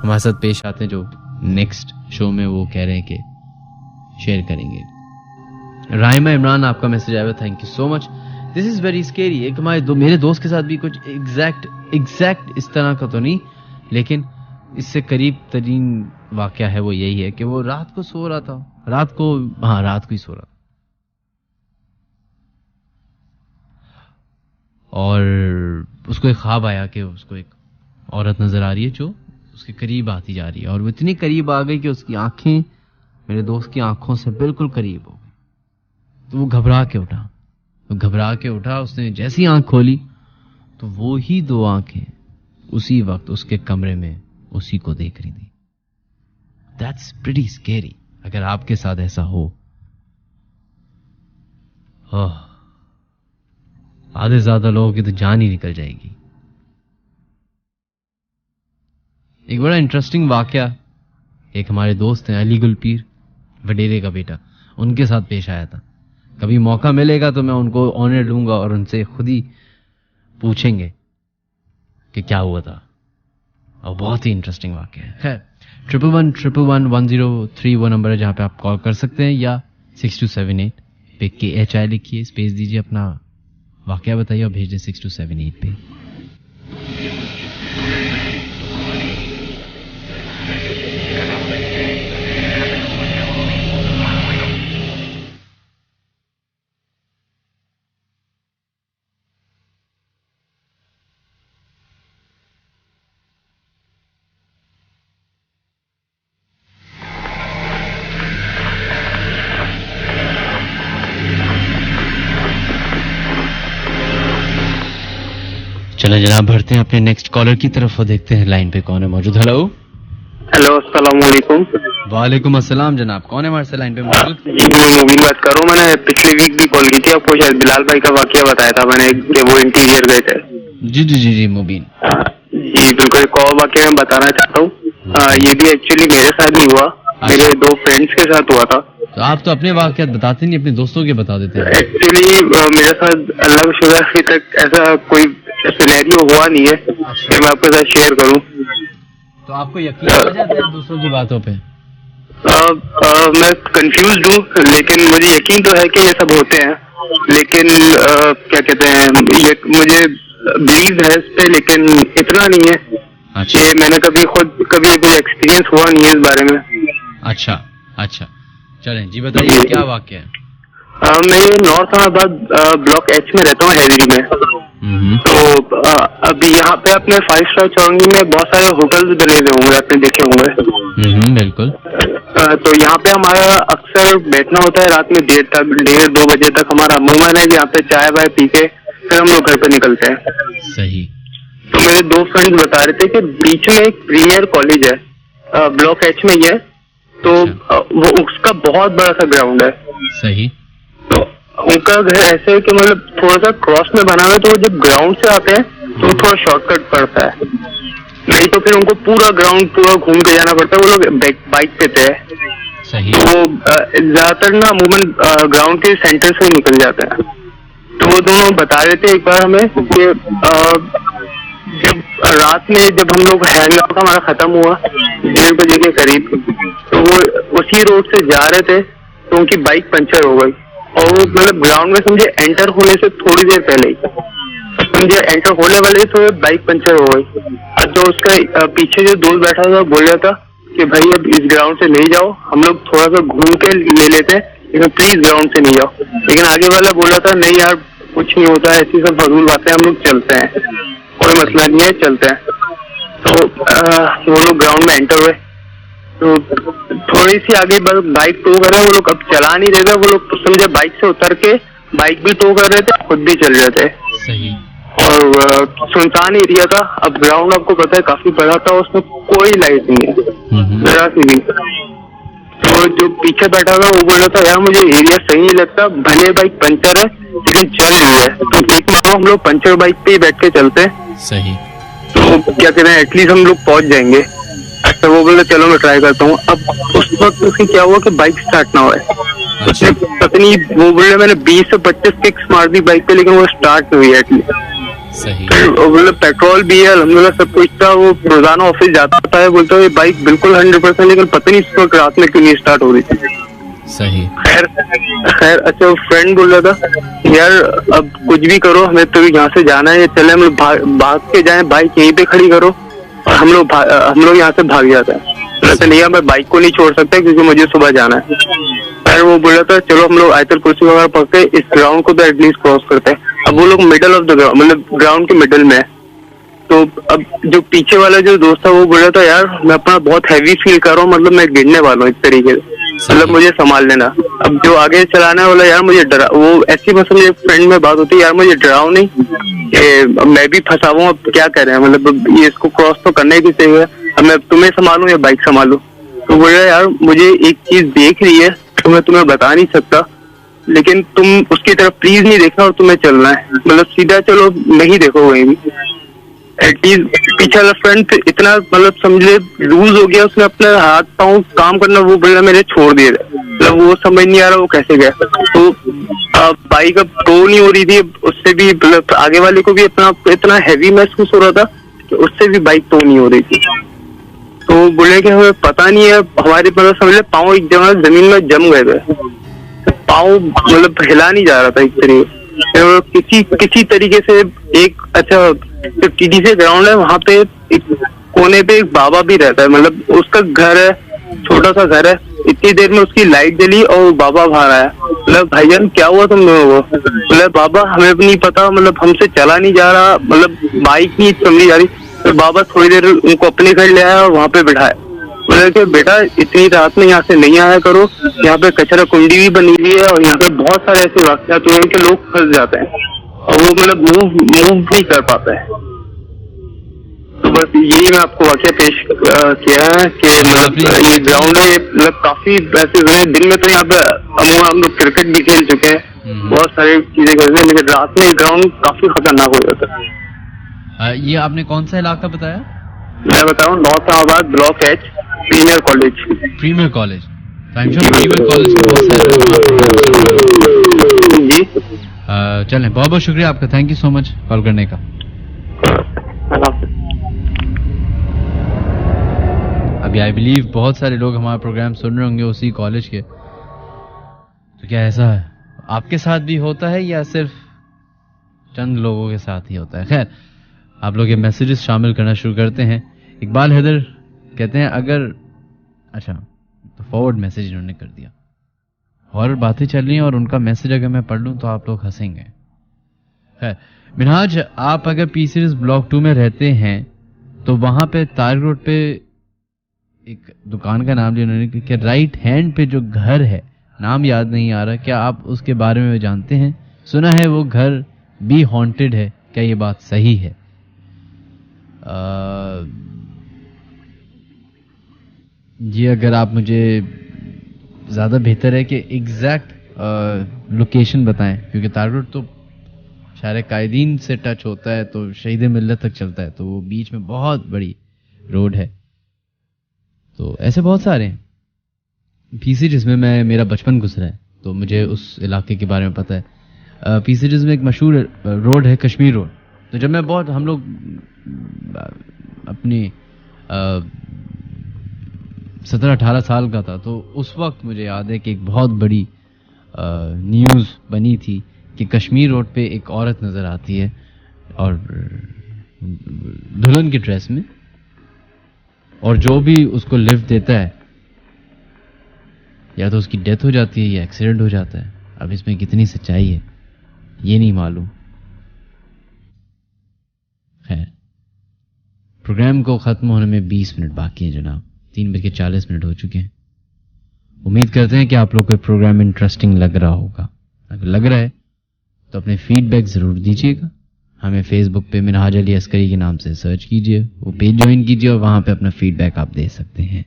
हमारे साथ पेश आते हैं जो नेक्स्ट शो में वो कह रहे हैं कि शेयर करेंगे। राहिमा इमरान, आपका मैसेज आया, thank you so much. This is very scary. एक मेरे दोस्त के साथ भी कुछ एग्जैक्ट इस तरह का तो नहीं, लेकिन इससे करीब तरीन वाकया है वो यही है कि वो रात को सो रहा था, रात को ही सो रहा था और उसको एक ख्वाब आया कि उसको एक औरत नजर आ रही है जो उसके करीब आती जा रही है, और वो इतनी करीब आ गई कि उसकी आंखें मेरे दोस्त की आंखों से बिल्कुल करीब हो गई। तो वो घबरा के उठा। उसने जैसी आंख खोली तो वो ही 2 आंखें उसी वक्त उसके कमरे में उसी को देख रही थी। That's pretty scary. अगर आपके साथ ऐसा हो, आधे ज्यादा लोगों की तो जान ही निकल जाएगी। एक बड़ा इंटरेस्टिंग वाकया एक हमारे दोस्त हैं अली गुलपीर, वडेरे का बेटा, उनके साथ पेश आया था। कभी मौका मिलेगा तो मैं उनको ऑनर लूंगा और उनसे खुद ही पूछेंगे कि क्या हुआ था, और बहुत ही इंटरेस्टिंग वाकया है। खैर, 11111031 वो नंबर है जहां पे आप कॉल कर सकते हैं, या 6278 पे KHI लिखिए, स्पेस दीजिए, अपना वाकया बताइए और भेज दें 6278 पे। चलो जनाब बढ़ते हैं अपने नेक्स्ट कॉलर की तरफ और देखते हैं लाइन पे कौन है मौजूद। हेलो हेलो, अस्सलाम वालेकुम। वालेकुम अस्सलाम जनाब, कौन है हमारे से लाइन पे मौजूद? जी मैं मुबीन बात कर रहा हूँ। मैंने पिछले वीक भी कॉल की थी आपको, शायद बिलाल भाई का वाकया बताया था मैंने कि वो इंटीरियर गए थे। जी जी जी जी मुबीन। जी बिल्कुल, एक और वाकया मैं बताना चाहता हूँ। ये भी एक्चुअली मेरे साथ नहीं हुआ, मेरे दो फ्रेंड्स के साथ हुआ था। तो आप तो अपने वाकयात बताते नहीं, अपने दोस्तों के बता देते हैं। एक्चुअली मेरे साथ अल्लाह का शुक्र अभी तक ऐसा कोई सिनेरियो हुआ नहीं है कि मैं आपके साथ शेयर करूँ। तो आपको यकीन हो जाता है दूसरों की बातों पे? मैं कंफ्यूज हूँ, लेकिन मुझे यकीन तो है कि ये सब होते हैं, लेकिन क्या कहते हैं, मुझे बिलीव है इस पे, लेकिन इतना नहीं है कि मैंने कभी कोई एक्सपीरियंस हुआ नहीं है इस बारे में। अच्छा अच्छा, चलें जी बताइए क्या वाकया है? मैं नॉर्थ इलाहाबाद ब्लॉक एच में रहता हूँ, हेनरी में। तो अभी यहाँ पे अपने 5 स्टार चौरंगी में बहुत सारे होटल्स बने हुए होंगे, आपने देखे होंगे। बिल्कुल। तो यहाँ पे हमारा अक्सर बैठना होता है रात में 1:30-2 बजे तक। हमारा अमूमन है यहाँ पे चाय वाय पी के फिर हम लोग घर पे निकलते हैं। सही। तो मेरे दो फ्रेंड्स बता रहे थे कि बीच में एक प्रीमियर कॉलेज है, ब्लॉक एच में ही है, तो वो उसका बहुत बड़ा सा ग्राउंड है। सही। तो उनका घर ऐसे है कि मतलब थोड़ा सा क्रॉस में बना हुआ है, तो जब ग्राउंड से आते हैं तो थोड़ा शॉर्टकट पड़ता है, नहीं तो फिर उनको पूरा ग्राउंड पूरा घूम के जाना पड़ता है। वो लोग बाइक पे थे। सही। तो वो ज्यादातर ना अमूमन ग्राउंड के सेंटर से निकल जाते हैं। तो वो दोनों बता रहे थे एक बार हमें कि जब रात में जब हम लोग हैंग आउट हमारा खत्म हुआ 1:30 बजे के करीब, तो वो उसी रोड से जा रहे थे तो उनकी बाइक पंचर हो गई, और वो मतलब ग्राउंड में समझे एंटर होने से थोड़ी देर पहले ही, समझे एंटर होने वाले तो बाइक पंचर हो गई। और जो उसका पीछे जो दोस्त बैठा था बोल रहा था कि भाई अब इस ग्राउंड से नहीं जाओ, हम लोग थोड़ा सा घूम के ले लेते हैं, लेकिन प्लीज ग्राउंड से नहीं जाओ। लेकिन आगे वाला बोल रहा था नहीं यार कुछ नहीं होता है, ऐसी सब फजूल बातें, हम लोग चलते हैं, कोई मसला नहीं है, चलते हैं। तो वो लोग ग्राउंड में एंटर हुए, तो थोड़ी सी आगे बाइक टो कर रहे, वो लोग अब चला नहीं रहे थे, वो लोग समझे बाइक से उतर के बाइक भी टो कर रहे थे, खुद भी चल रहे थे। सही। और सुनसान एरिया था। अब ग्राउंड आपको पता है काफी बड़ा था, उसमें कोई लाइट नहीं है जरा सी भी। तो जो पीछे बैठा था वो बोल रहा था यार मुझे एरिया सही नहीं लगता, भले बाइक पंचर है लेकिन चल रही है, तो एक मानो हम लोग पंचर बाइक पे ही बैठ के चलते हैं। सही। तो क्या कहते हैं एटलीस्ट हम लोग पहुंच जाएंगे। अच्छा वो बोले चलो मैं ट्राई करता हूँ। अब उस वक्त उसकी क्या हुआ कि बाइक स्टार्ट ना हुआ, उसने पत्नी वो बोले मैंने 20 से 25 किक्स मार दी बाइक पे, लेकिन वो स्टार्ट नहीं हुई एटलीस्ट। सही। बोले पेट्रोल भी है अल्हम्दुलिल्लाह सब कुछ था, वो रोजाना ऑफिस जाता है, बोलता है बाइक बिल्कुल 100%, लेकिन पता नहीं इस वक्त रात में क्यों नहीं स्टार्ट हो रही थी। सही। खैर अच्छा वो फ्रेंड बोल रहा था यार अब कुछ भी करो, हमें तो यहाँ से जाना है, चले हम लोग भाग के जाए, बाइक यहीं पे खड़ी करो और हम लोग यहाँ से भाग जाते हैं। नहीं मैं बाइक को नहीं छोड़ सकता क्योंकि मुझे सुबह जाना है। फिर वो बोला था चलो हम लोग आयतल कुर्सी वगैरह पढ़ के इस ग्राउंड को तो एटलीस्ट क्रॉस करते हैं। अब वो लोग मिडल ऑफ द ग्राउंड मतलब ग्राउंड के मिडल में है। तो अब जो पीछे वाला जो दोस्त था वो बोला था यार मैं अपना बहुत हैवी फील कर रहा हूँ, मतलब मैं गिरने वाला हूँ इस तरीके से, मतलब मुझे संभाल लेना। अब जो आगे चलाना है बोला यार मुझे डरा, वो ऐसी मतलब फ्रेंड में बात होती है यार मुझे डराओ नहीं, मैं भी फंसा हुआ, अब क्या करें, मतलब ये इसको क्रॉस तो करना ही चाहिए, अब मैं तुम्हें संभालूं या बाइक संभालूं। तो बोल रहा यार मुझे एक चीज देख रही है तो मैं तुम्हें बता नहीं सकता, लेकिन तुम उसकी तरफ प्लीज नहीं देखना और तुम्हें चलना है, मतलब सीधा चलो नहीं देखो कहीं भी। एटलीस्ट पीछे वाला फ्रेंड इतना मतलब समझे लूज हो गया, उसने अपने हाथ पाँव काम करना वो बोला मेरे छोड़ दिए, मतलब वो समझ नहीं आ रहा वो कैसे गया। तो बाइक अब टो नहीं हो रही थी, उससे भी मतलब आगे वाले को भी अपना इतना हैवी महसूस हो रहा था कि उससे भी बाइक टो नहीं हो रही थी। तो बोले कि हमें पता नहीं है, हमारे मतलब समझ ले पाँव एक जगह जमीन में जम गए थे, पाँव मतलब हिला नहीं जा रहा था एक तरीके किसी तरीके से। एक अच्छा जो टीडी से ग्राउंड है वहाँ पे एक कोने पे एक बाबा भी रहता है, मतलब उसका घर है, छोटा सा घर है, इतनी देर में उसकी लाइट जली और बाबा बाहर आया। मतलब भाईजान क्या हुआ तुम लोगों को? मतलब बाबा हमें भी नहीं पता, मतलब हमसे चला नहीं जा रहा, मतलब बाइक नहीं समझी जा रही। तो बाबा थोड़ी देर उनको अपने घर ले आया और वहाँ पे बिठाया, बोले कि बेटा इतनी रात में यहाँ से नहीं आया करो, यहाँ पे कचरा कुंडी भी बनी हुई है और यहाँ पे बहुत सारे ऐसे वाकयात हुए हैं कि लोग फंस जाते हैं। और वो मतलब मूव नहीं कर पाता है। तो बस यही मैं आपको वाकया पेश किया है कि मतलब ये ग्राउंड है, मतलब काफी ऐसे हुए हैं। दिन में तो यहाँ पे हम लोग क्रिकेट भी खेल चुके हैं, बहुत सारी चीजें करते हैं, लेकिन रात में ग्राउंड काफी खतरनाक हो जाता है। ये आपने कौन सा इलाका बताया? मैं बताऊँ north Allahabad block H premier college. Premier college, premier college के बहुत सारे जी। चलें, बहुत बहुत शुक्रिया आपका, thank you so much call करने का। अभी आई बिलीव बहुत सारे लोग हमारा प्रोग्राम सुन रहे होंगे उसी कॉलेज के। तो क्या ऐसा है आपके साथ भी होता है या सिर्फ चंद लोगों के साथ ही होता है? खैर, आप लोग ये मैसेजेस शामिल करना शुरू करते हैं। इकबाल हैदर कहते हैं अगर, अच्छा तो फॉरवर्ड मैसेज इन्होंने कर दिया, और बातें चल रही हैं और उनका मैसेज अगर मैं पढ़ लूँ तो आप लोग हंसेंगे। है मिनहाज, आप अगर पी सीरीज ब्लॉक 2 में रहते हैं तो वहां पे तारिक रोड पे एक दुकान का नाम लिया उन्होंने कि राइट हैंड पे जो घर है, नाम याद नहीं आ रहा, क्या आप उसके बारे में जानते हैं? सुना है वो घर भी हॉन्टेड है, क्या ये बात सही है? ये अगर आप मुझे ज़्यादा बेहतर है कि एग्जैक्ट लोकेशन बताएं, क्योंकि तारिक रोड तो शायद कायदीन से टच होता है तो शहीद मिल्लत तक चलता है, तो वो बीच में बहुत बड़ी रोड है। तो ऐसे बहुत सारे हैं पीसी जिसमें मेरा बचपन गुजरा है, तो मुझे उस इलाके के बारे में पता है। पीसी जिसमें एक मशहूर रोड है कश्मीर रोड। तो जब मैं हम लोग अपनी 17-18 साल का था, तो उस वक्त मुझे याद है कि एक बहुत बड़ी न्यूज़ बनी थी कि कश्मीर रोड पे एक औरत नज़र आती है और दुल्हन की ड्रेस में, और जो भी उसको लिफ्ट देता है या तो उसकी डेथ हो जाती है या एक्सीडेंट हो जाता है। अब इसमें कितनी सच्चाई है ये नहीं मालूम। खैर, प्रोग्राम को ख़त्म होने में 20 मिनट बाकी हैं जनाब, 3:40 हो चुके हैं। उम्मीद करते हैं कि आप लोग को प्रोग्राम इंटरेस्टिंग लग रहा होगा। अगर लग रहा है तो अपने फीडबैक ज़रूर दीजिएगा। हमें फेसबुक पे मिनहाज अली अस्करी के नाम से सर्च कीजिए, वो पेज ज्वाइन कीजिए और वहाँ पे अपना फीडबैक आप दे सकते हैं।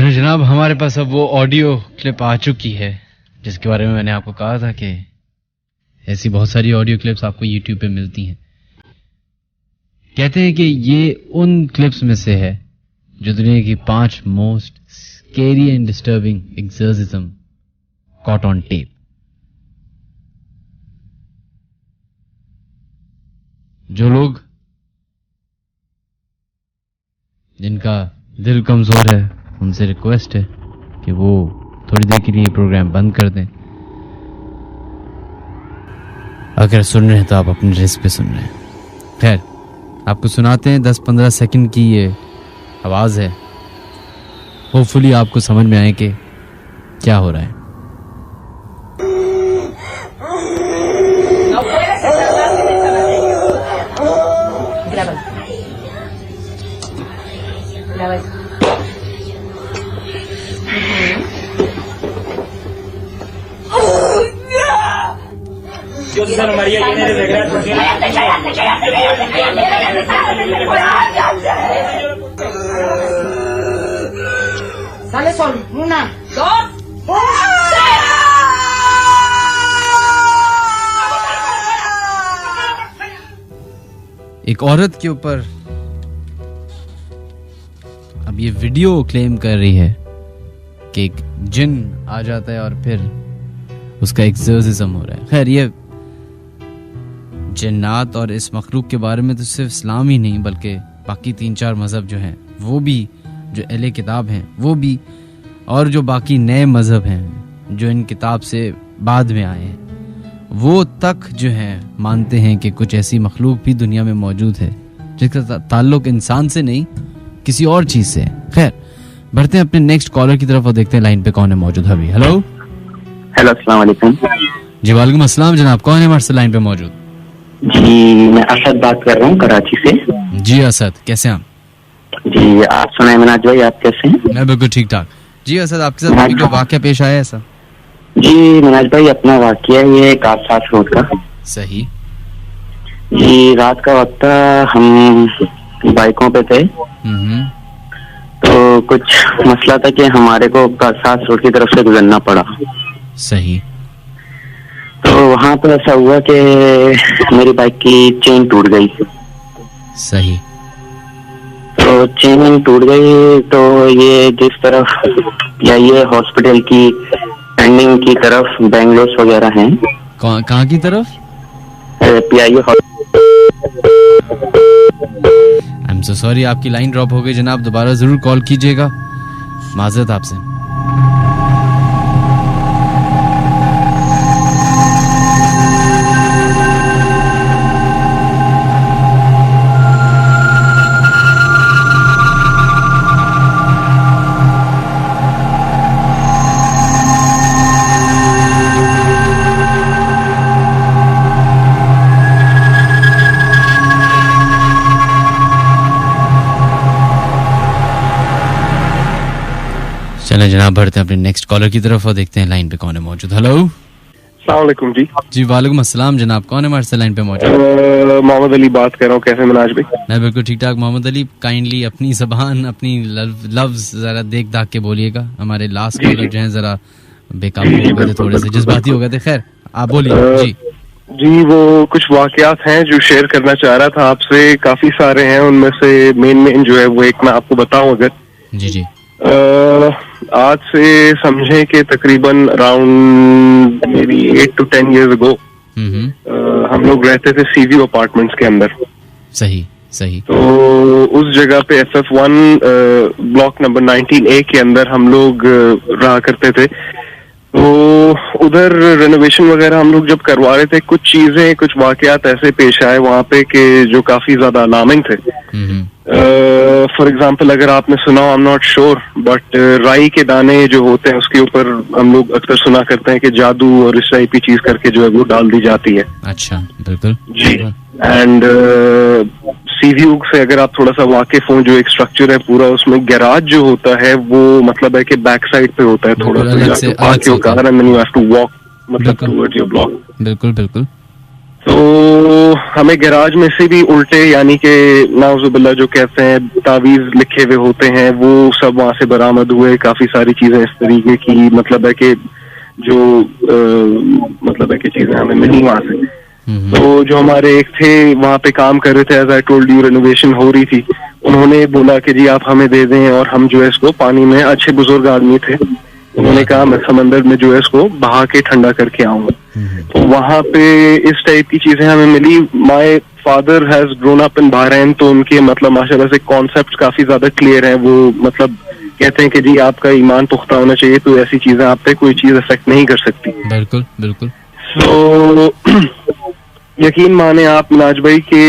जनाब, हमारे पास अब वो ऑडियो क्लिप आ चुकी है जिसके बारे में मैंने आपको कहा था कि ऐसी बहुत सारी ऑडियो क्लिप्स आपको YouTube पे मिलती हैं। कहते हैं कि ये उन क्लिप्स में से है जो दुनिया की 5 most scary and disturbing exorcism caught on tape. जो लोग जिनका दिल कमजोर है उनसे रिक्वेस्ट है कि वो थोड़ी देर के लिए प्रोग्राम बंद कर दें। अगर सुन रहे हैं तो आप अपने रिस्क पे सुन रहे हैं। खैर, आपको सुनाते हैं 10-15 सेकंड की ये आवाज़ है। होपफुली आपको समझ में आए कि क्या हो रहा है। Sale sol, 1, 2, 3. एक औरत के ऊपर अब ये वीडियो क्लेम कर रही है कि एक जिन आ जाता है और फिर उसका एक्सोर्सिज्म हो रहा है। खैर, ये जिन्नात और इस मखलूक के बारे में तो सिर्फ इस्लाम ही नहीं बल्कि बाकी 3-4 मज़हब जो हैं वो भी, जो अहले किताब हैं वो भी, और जो बाकी नए मज़हब हैं जो इन किताब से बाद में आए हैं वो तक जो हैं मानते हैं कि कुछ ऐसी मखलूक भी दुनिया में मौजूद है जिसका ताल्लुक इंसान से नहीं किसी और चीज़ से है। खैर, बढ़ते हैं अपने नेक्स्ट कॉलर की तरफ और देखते हैं लाइन पे कौन है मौजूद। अभी हेलो अस्सलाम वालेकुम। जी वालेकुम अस्सलाम जनाब, कौन है हमारे लाइन पे मौजूद? जी मैं असद बात कर रहा हूँ कराची से। जी असद, कैसे हैं आप? जी आप सुनाए मिनाज भाई, आप कैसे हैं? मैं बिल्कुल ठीक ठाक। जी असद, आपके साथ कोई वाकया पेश आया ऐसा? जी मिनाज भाई, अपना वाकया ये कासास रोड का। सही जी, रात का वक्त था, हम बाइकों पे थे तो कुछ मसला था कि हमारे को कासास रोड की तरफ से गुजरना पड़ा। सही। तो वहाँ पर ऐसा हुआ कि मेरी बाइक की चेन टूट गई। सही। तो चेन टूट गई तो ये जिस तरफ या ये हॉस्पिटल की एंडिंग की तरफ बेंगलोर वगैरह हैं। कहाँ की तरफ? PIO। I am so sorry, आपकी लाइन ड्रॉप हो गई जनाब, दोबारा जरूर कॉल कीजिएगा, माजरत आपसे। चलें जनाब, बढ़ते हैं अपने नेक्स्ट कॉलर की तरफ और देखते हैं लाइन पे कौन है मौजूद। हेलो अस्सलाम वालेकुम जी। जी वालेकुम अस्सलाम जनाब, कौन है हमारे लाइन पे मौजूद? मोहम्मद अली बात कर रहा हूँ, कैसे मिनाज भाई? मैं बिल्कुल ठीक ठाक। मोहम्मद अली, काइंडली अपनी जबान, अपनी लफ्ज जरा देख दाख के बोलिएगा, हमारे लास्ट कॉलर जो है जरा बेकाबू हो गए थे, थोड़े से जज्बाती हो गए थे। खैर आप बोलिए। जी जी, वो कुछ वाकयात हैं जो शेयर करना चाह रहा था आपसे, काफी सारे हैं, उनमें से मेन जो है वो एक मैं आपको बताऊं अगर। जी जी। आज से समझे कि तकरीबन अराउंड मेरी 8 to 10 years ago हम लोग रहते थे सीव्यू अपार्टमेंट्स के अंदर। सही सही। तो उस जगह पे FF1 ब्लॉक नंबर 19A के अंदर हम लोग रहा करते थे। तो उधर रेनोवेशन वगैरह हम लोग जब करवा रहे थे, कुछ चीजें, कुछ वाकयात ऐसे पेश आए वहाँ पे कि जो काफी ज्यादा अलार्मिंग थे। फॉर एग्जाम्पल अगर आपने सुना, I am not sure, but राई के दाने जो होते हैं उसके ऊपर हम लोग अक्सर सुना करते हैं कि जादू और इस टाइप की चीज करके जो है वो डाल दी जाती है। अच्छा, बिल्कुल जी। एंड सीव्यू से अगर आप थोड़ा सा वाकिफ हो, जो एक स्ट्रक्चर है पूरा, उसमें गैराज जो होता है वो मतलब है कि बैक साइड पे होता है, थोड़ा सा park your car and then you have to walk मतलब टुवर्ड्स योर ब्लॉक। बिल्कुल बिल्कुल। तो हमें गैराज में से भी उल्टे, यानी कि नाउजुबिल्लाह जो कहते हैं तावीज लिखे हुए होते हैं, वो सब वहां से बरामद हुए। काफी सारी चीजें इस तरीके की, मतलब है कि जो मतलब है कि चीजें हमें मिली वहां से। तो जो हमारे एक थे वहां पे काम कर रहे थे, as I told you, renovation हो रही थी, उन्होंने बोला कि जी आप हमें दे दें और हम जो है इसको पानी में, अच्छे बुजुर्ग आदमी थे, उन्होंने कहा मैं समंदर में जो है इसको बहा के ठंडा करके आऊंगा। तो वहां पे इस टाइप की चीजें हमें मिली। My father has grown up in Bahrain, तो उनके मतलब माशाल्लाह से कॉन्सेप्ट काफी ज्यादा क्लियर हैं। वो मतलब कहते हैं कि जी आपका ईमान पुख्ता होना चाहिए, तो ऐसी चीजें आप पे कोई चीज इफेक्ट नहीं कर सकती। बिल्कुल बिल्कुल। तो यकीन माने आप मिनाज भाई के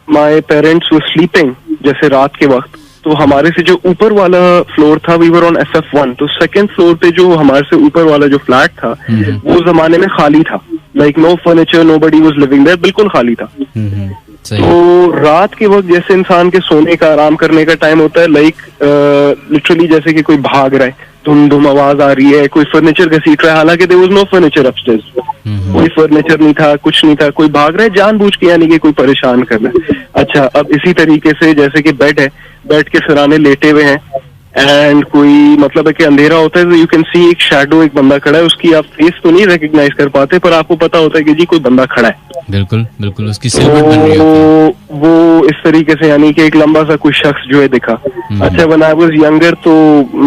माय पेरेंट्स वर स्लीपिंग, जैसे रात के वक्त, तो हमारे से जो ऊपर वाला फ्लोर था, वी वर ऑन FF1, तो सेकंड फ्लोर पे जो हमारे से ऊपर वाला जो फ्लैट था वो जमाने में खाली था, like no furniture, nobody was living there, बिल्कुल खाली था। तो रात के वक्त जैसे इंसान के सोने का, आराम करने का टाइम होता है, लाइक लिटरली जैसे कि कोई भाग रहा है, धुम आवाज आ रही है, कोई फर्नीचर घसीट रहा है, हालांकि there was no furniture upstairs, कोई फर्नीचर नहीं था, कुछ नहीं था, कोई भाग रहा है जानबूझ के, यानी कि कोई परेशान कर रहा है। अच्छा, अब इसी तरीके से जैसे कि बेड है, बेड के सिराने लेटे हुए हैं एंड कोई मतलब है कि अंधेरा होता है तो यू कैन सी एक शैडो, एक बंदा खड़ा है, उसकी आप फेस तो नहीं रिकग्नाइज कर पाते पर आपको पता होता है कि जी कोई बंदा खड़ा है। बिल्कुल बिल्कुल, उसकी सिलवट बन रही होती है। वो इस तरीके से यानी कि एक लंबा सा कोई शख्स जो है दिखा। अच्छा, व्हेन आई वाज यंगर तो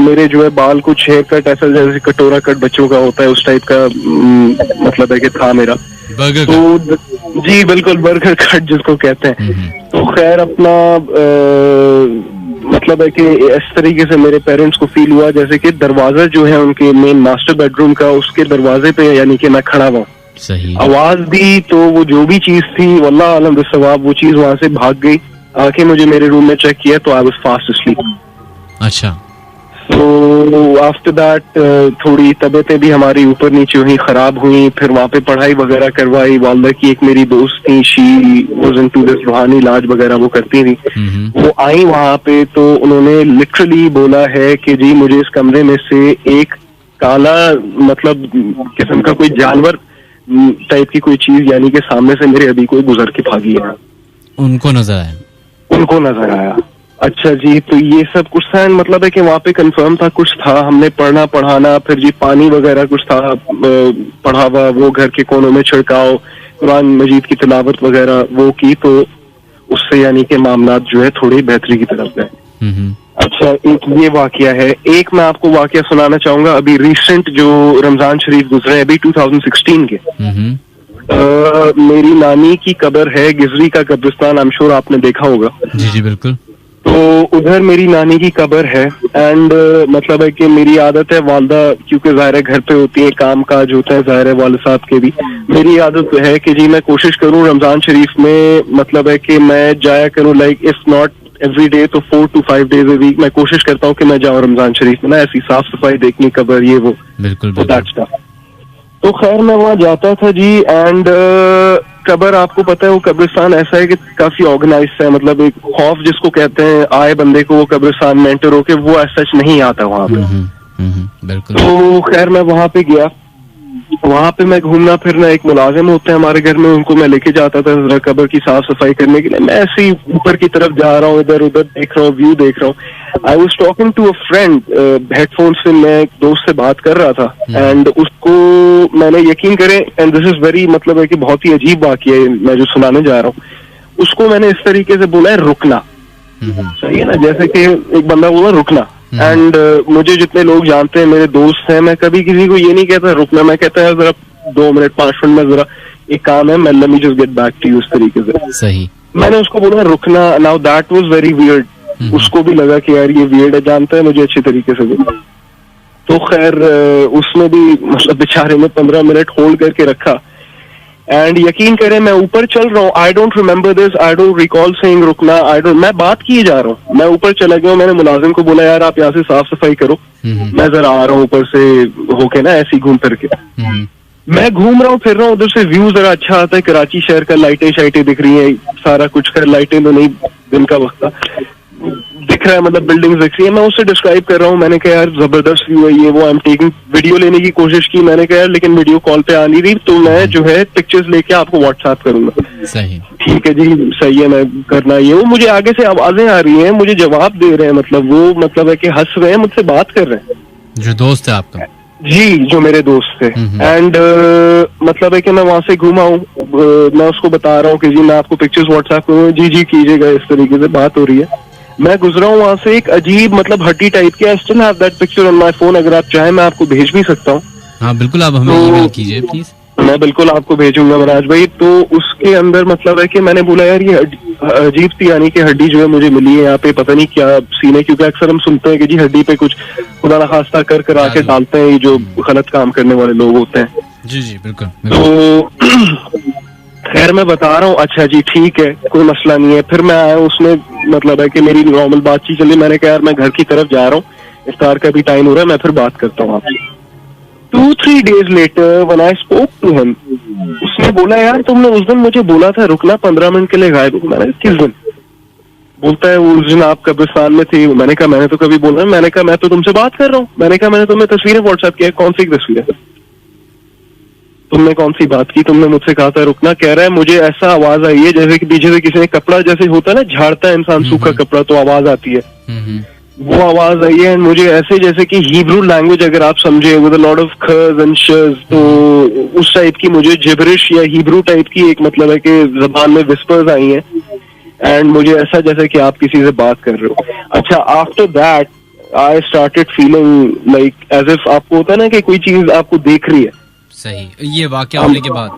मेरे जो है बाल कुछ हेयर कट ऐसा जैसे कटोरा कट बच्चों का होता है उस टाइप का मतलब है कि था मेरा। तो जी बिल्कुल, बर्गर कट जिसको कहते हैं। तो खैर अपना मतलब है कि इस तरीके से मेरे पेरेंट्स को फील हुआ जैसे कि दरवाजा जो है उनके मेन मास्टर बेडरूम का, उसके दरवाजे पे यानी कि मैं खड़ा हुआ। सही। आवाज दी तो वो जो भी चीज थी वल्लाह आलम बिस्सवाब वो चीज वहां से भाग गई, आके मुझे मेरे रूम में चेक किया तो आई वाज फास्ट अस्लीप। अच्छा। तो आफ्टर दैट थोड़ी तबीयतें भी हमारी ऊपर नीचे हुई, खराब हुई, फिर वहाँ पे पढ़ाई वगैरह करवाई। वालदा की एक मेरी दोस्त थी, शी वाज इनटू दिस रूहानी इलाज वगैरह वो करती थी। वो आई वहाँ पे तो उन्होंने लिटरली बोला है कि जी मुझे इस कमरे में से एक काला मतलब किस्म का कोई जानवर टाइप की कोई चीज यानी कि सामने से मेरे अभी कोई गुजर के भागी है। उनको नजर आया? उनको नजर आया। अच्छा जी, तो ये सब कुछ था, मतलब है कि वहाँ पे कंफर्म था कुछ था, हमने पढ़ना पढ़ाना, फिर जी पानी वगैरह कुछ था पढ़ा हुआ, वो घर के कोनों में छिड़काव, कुरान मजीद की तिलावत वगैरह वो की, तो उससे यानी कि मामलात जो है थोड़ी बेहतरी की तरफ गए। अच्छा, एक ये वाकया है। एक मैं आपको वाकया सुनाना चाहूंगा, अभी रिसेंट जो रमजान शरीफ गुजरे अभी 2016 के। मेरी नानी की कब्र है गिजरी का कब्रिस्तान, आई एम श्योर आपने देखा होगा। जी जी बिल्कुल। तो उधर मेरी नानी की कब्र है एंड मतलब है कि मेरी आदत है, वालदा क्योंकि ज़ाहिर है घर पे होती है, काम काज होता है, ज़ाहिर है वालिद साहब के भी, मेरी आदत है कि जी मैं कोशिश करूं रमजान शरीफ में मतलब है कि मैं जाया करूं, like if not every day तो 4 to 5 days a week मैं कोशिश करता हूँ कि मैं जाऊँ रमजान शरीफ में ना, ऐसी साफ सफाई देखनी, कब्र ये वो। बिल्कुल तो खैर मैं वहाँ जाता था जी एंड कब्र आपको पता है वो कब्रिस्तान ऐसा है कि काफी ऑर्गेनाइज है, मतलब एक खौफ जिसको कहते हैं आए बंदे को वो कब्रिस्तान में एंटर होके वो ऐसा सच नहीं आता वहाँ पे। बिल्कुल। तो खैर मैं वहाँ पे गया, वहाँ पे मैं घूमना फिरना, एक मुलाजिम होते हैं हमारे घर में, उनको मैं लेके जाता था जरा कब्र की साफ सफाई करने के लिए। मैं ऐसे ही ऊपर की तरफ जा रहा हूँ, इधर उधर देख रहा हूँ, व्यू देख रहा हूँ। I was talking to a friend, headphone से मैं एक दोस्त से बात कर रहा था एंड उसको मैंने यकीन करें, एंड दिस इज वेरी मतलब है कि बहुत ही अजीब वाकया है मैं जो सुनाने जा रहा हूँ, उसको मैंने इस तरीके से बोला है रुकना। सही है ना, जैसे कि एक बंदा बोला रुकना। एंड मुझे जितने लोग जानते हैं, मेरे दोस्त हैं, मैं कभी किसी को ये नहीं कहता रुकना, मैं कहता है जरा 2 मिनट 5 मिनट में जरा एक काम है, मैं let me just get back to you, उस तरीके से। सही। मैंने उसको बोला रुकना। Now that was very weird. उसको भी लगा कि यार ये वियर्ड है, जानता है मुझे अच्छी तरीके से भी। तो खैर उसने भी मतलब बेचारे ने 15 मिनट होल्ड करके रखा एंड यकीन करें मैं ऊपर चल रहा हूँ, I don't remember this, I don't recall saying रुकना, मैं बात किए जा रहा हूँ, मैं ऊपर चला गया हूँ। मैंने मुलाजिम को बोला यार आप यहाँ से साफ सफाई करो, मैं जरा आ रहा हूँ ऊपर से होके ना ऐसे ही घूम फिर के। मैं घूम रहा हूँ फिर रहा हूँ, उधर से व्यू जरा अच्छा आता है, कराची शहर का, लाइटें शाइटें दिख रही हैं, सारा कुछ कर, लाइटें तो नहीं, दिन का वक्त दिख रहा है, मतलब बिल्डिंग्स दिख रही है। मैं उससे डिस्क्राइब कर रहा हूँ, मैंने कहा यार जबरदस्त व्यू है ये वो, आई एम टेकिंग वीडियो लेने की कोशिश की, मैंने कहा यार लेकिन वीडियो कॉल पे आ नहीं रही, तो मैं जो है पिक्चर्स लेके आपको व्हाट्सएप करूंगा। सही। ठीक है जी, सही है, मैं करना ये वो। मुझे आगे से आवाजें आ रही हैं, मुझे जवाब दे रहे हैं, मतलब वो मतलब है कि हंस रहे हैं, मुझसे बात कर रहे हैं। जो दोस्त है आपका? जी, जो मेरे दोस्त थे। एंड मतलब है कि मैं वहां से घूमा हूँ, मैं उसको बता रहा हूँ कि जी मैं आपको पिक्चर्स व्हाट्सएप करूँगा, जी जी कीजिएगा, इस तरीके से बात हो रही है। मैं गुजरा हूँ वहां से, एक अजीब मतलब हड्डी टाइप की, I still have that picture on my phone, अगर आप चाहें मैं आपको भेज भी सकता हूँ। हाँ बिल्कुल, आप हमें ईमेल कीजिए प्लीज। मैं बिल्कुल आपको भेजूंगा मनोज भाई। तो उसके अंदर मतलब है कि मैंने बोला यार ये अजीब सी यानी कि हड्डी जो है मुझे मिली है यहाँ पे, पता नहीं क्या सीन है, क्योंकि अक्सर हम सुनते हैं कि जी हड्डी पे कुछ खुदा न खास्ता कर करा के डालते हैं, ये जो गलत काम करने वाले लोग होते हैं। जी जी बिल्कुल। तो खैर मैं बता रहा हूँ, अच्छा जी ठीक है कोई मसला नहीं है। फिर मैं आया, उसमें मतलब है कि मेरी नॉर्मल बातचीत चली, मैंने कहा यार मैं घर की तरफ जा रहा हूँ, इफ्तार का भी टाइम हो रहा है, मैं फिर बात करता हूँ आपसे। 2-3 days later when I spoke to him, उसने बोला यार तुमने उस दिन मुझे बोला था रुकना, 15 मिनट के लिए गायब हो। मैंने किस दिन? बोलता है उस दिन आप कब्रिस्तान में थे। मैंने कहा मैंने तो कभी बोला, मैंने कहा मैं तो तुमसे बात कर रहा हूँ, मैंने कहा मैंने तुम्हें तस्वीरें व्हाट्सएप किया, कौन सी तस्वीर है, तुमने कौन सी बात की, तुमने मुझसे कहा था रुकना। कह रहा है मुझे ऐसा आवाज आई है जैसे कि पीछे से किसी ने कपड़ा जैसे होता है ना झाड़ता है इंसान सूखा कपड़ा तो आवाज आती है, वो आवाज आई है। मुझे ऐसे जैसे कि हिब्रू लैंग्वेज अगर आप समझे विद अ लॉट ऑफ खज एंड शज, तो उस टाइप की मुझे जिब्रिश या हिब्रू टाइप की एक मतलब है कि जबान में विस्पर्स आई हैं, एंड मुझे ऐसा जैसे कि आप किसी से बात कर रहे हो। अच्छा, after that I started feeling like as if आपको होता है ना कि कोई चीज आपको देख रही है। सही, ये वाकया होने के बाद,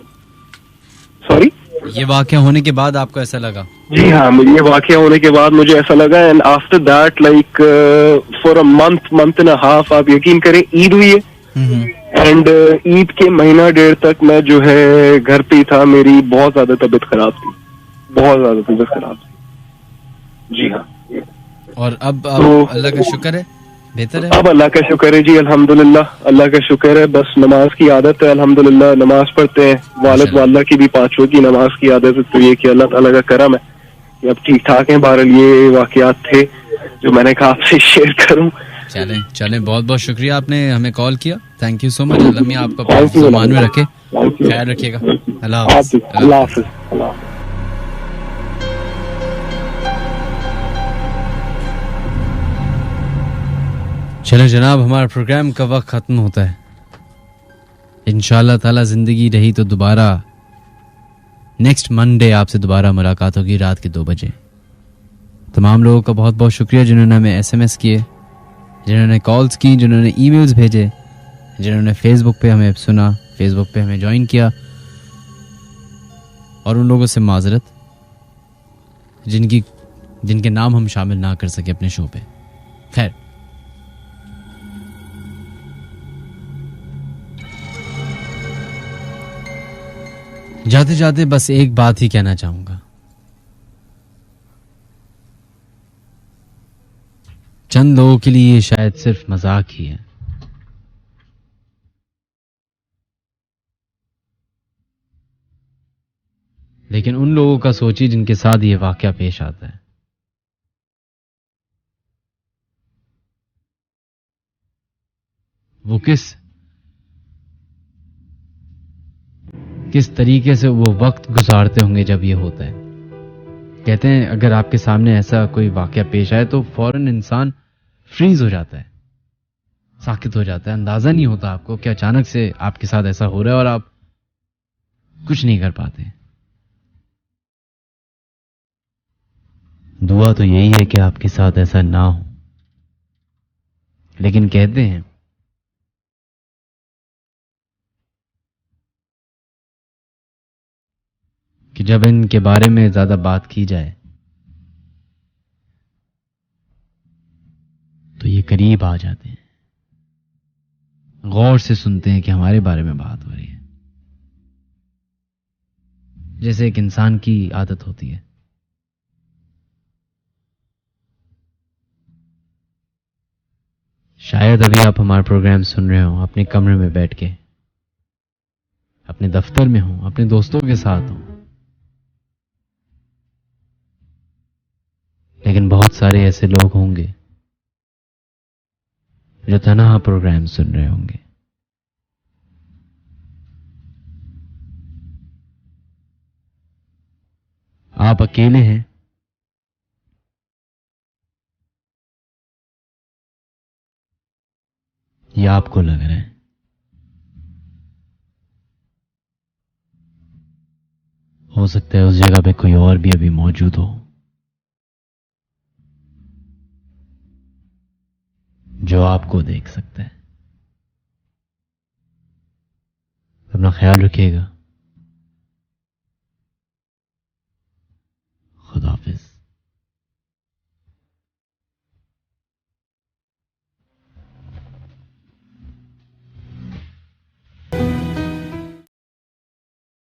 सॉरी, ये वाकया होने के बाद आपको ऐसा लगा? जी हाँ, ये वाकया होने के बाद मुझे ऐसा लगा, and after that like for a month and a half, आप यकीन करें ईद हुई है, एंड ईद के महीना डेढ़ तक मैं जो है घर पे ही था। मेरी बहुत ज्यादा तबीयत खराब थी, बहुत ज्यादा तबीयत खराब थी। जी हाँ। और अब तो, अल्लाह का शुक्र है बेहतर है? अब अल्लाह का शुक्र है जी, अल्हम्दुलिल्लाह, अल्लाह का शुक्र है। बस नमाज की आदत है, अल्हम्दुलिल्लाह नमाज पढ़ते हैं, वालिद वाला की भी 5 वक्त की नमाज की आदत है, तो ये कि अल्लाह ताला का करम है कि अब ठीक ठाक है। बहरहाल ये वाकयात थे जो मैंने कहा आपसे शेयर करूं। चलें, बहुत बहुत शुक्रिया आपने हमें कॉल किया, थैंक यू सो मच। अल्लाह मियां आपका ज़मान में रखे, ख्याल रखिएगा, अल्लाह हाफ़िज़। चले जनाब, हमारा प्रोग्राम का वक्त ख़त्म होता है। इंशाअल्लाह ताला ज़िंदगी रही तो दोबारा नेक्स्ट मंडे आपसे दोबारा मुलाकात होगी रात के 2 बजे। तमाम लोगों का बहुत बहुत शुक्रिया जिन्होंने हमें SMS किए, जिन्होंने कॉल्स की, जिन्होंने ईमेल्स भेजे, जिन्होंने फेसबुक पे हमें सुना, फेसबुक पे हमें ज्वाइन किया, और उन लोगों से माजरत जिनके नाम हम शामिल ना कर सके अपने शो पे। खैर, जाते जाते बस एक बात ही कहना चाहूंगा, चंद लोगों के लिए ये शायद सिर्फ मजाक ही है, लेकिन उन लोगों का सोचिए जिनके साथ ये वाकया पेश आता है। वो किस तरीके से वो वक्त गुजारते होंगे जब ये होता है। कहते हैं अगर आपके सामने ऐसा कोई वाकया पेश आए तो फौरन इंसान फ्रीज हो जाता है, साकित हो जाता है, अंदाजा नहीं होता आपको कि अचानक से आपके साथ ऐसा हो रहा है और आप कुछ नहीं कर पाते। दुआ तो यही है कि आपके साथ ऐसा ना हो, लेकिन कहते हैं कि जब इनके बारे में ज्यादा बात की जाए तो ये करीब आ जाते हैं, गौर से सुनते हैं कि हमारे बारे में बात हो रही है, जैसे एक इंसान की आदत होती है। शायद अभी आप हमारा प्रोग्राम सुन रहे हो अपने कमरे में बैठ के, अपने दफ्तर में हो, अपने दोस्तों के साथ हो, लेकिन बहुत सारे ऐसे लोग होंगे जो तन्हा प्रोग्राम सुन रहे होंगे। आप अकेले हैं, ये आपको लग रहा है, हो सकता है उस जगह पे कोई और भी अभी मौजूद हो जो आपको देख सकता है। अपना ख्याल रखिएगा।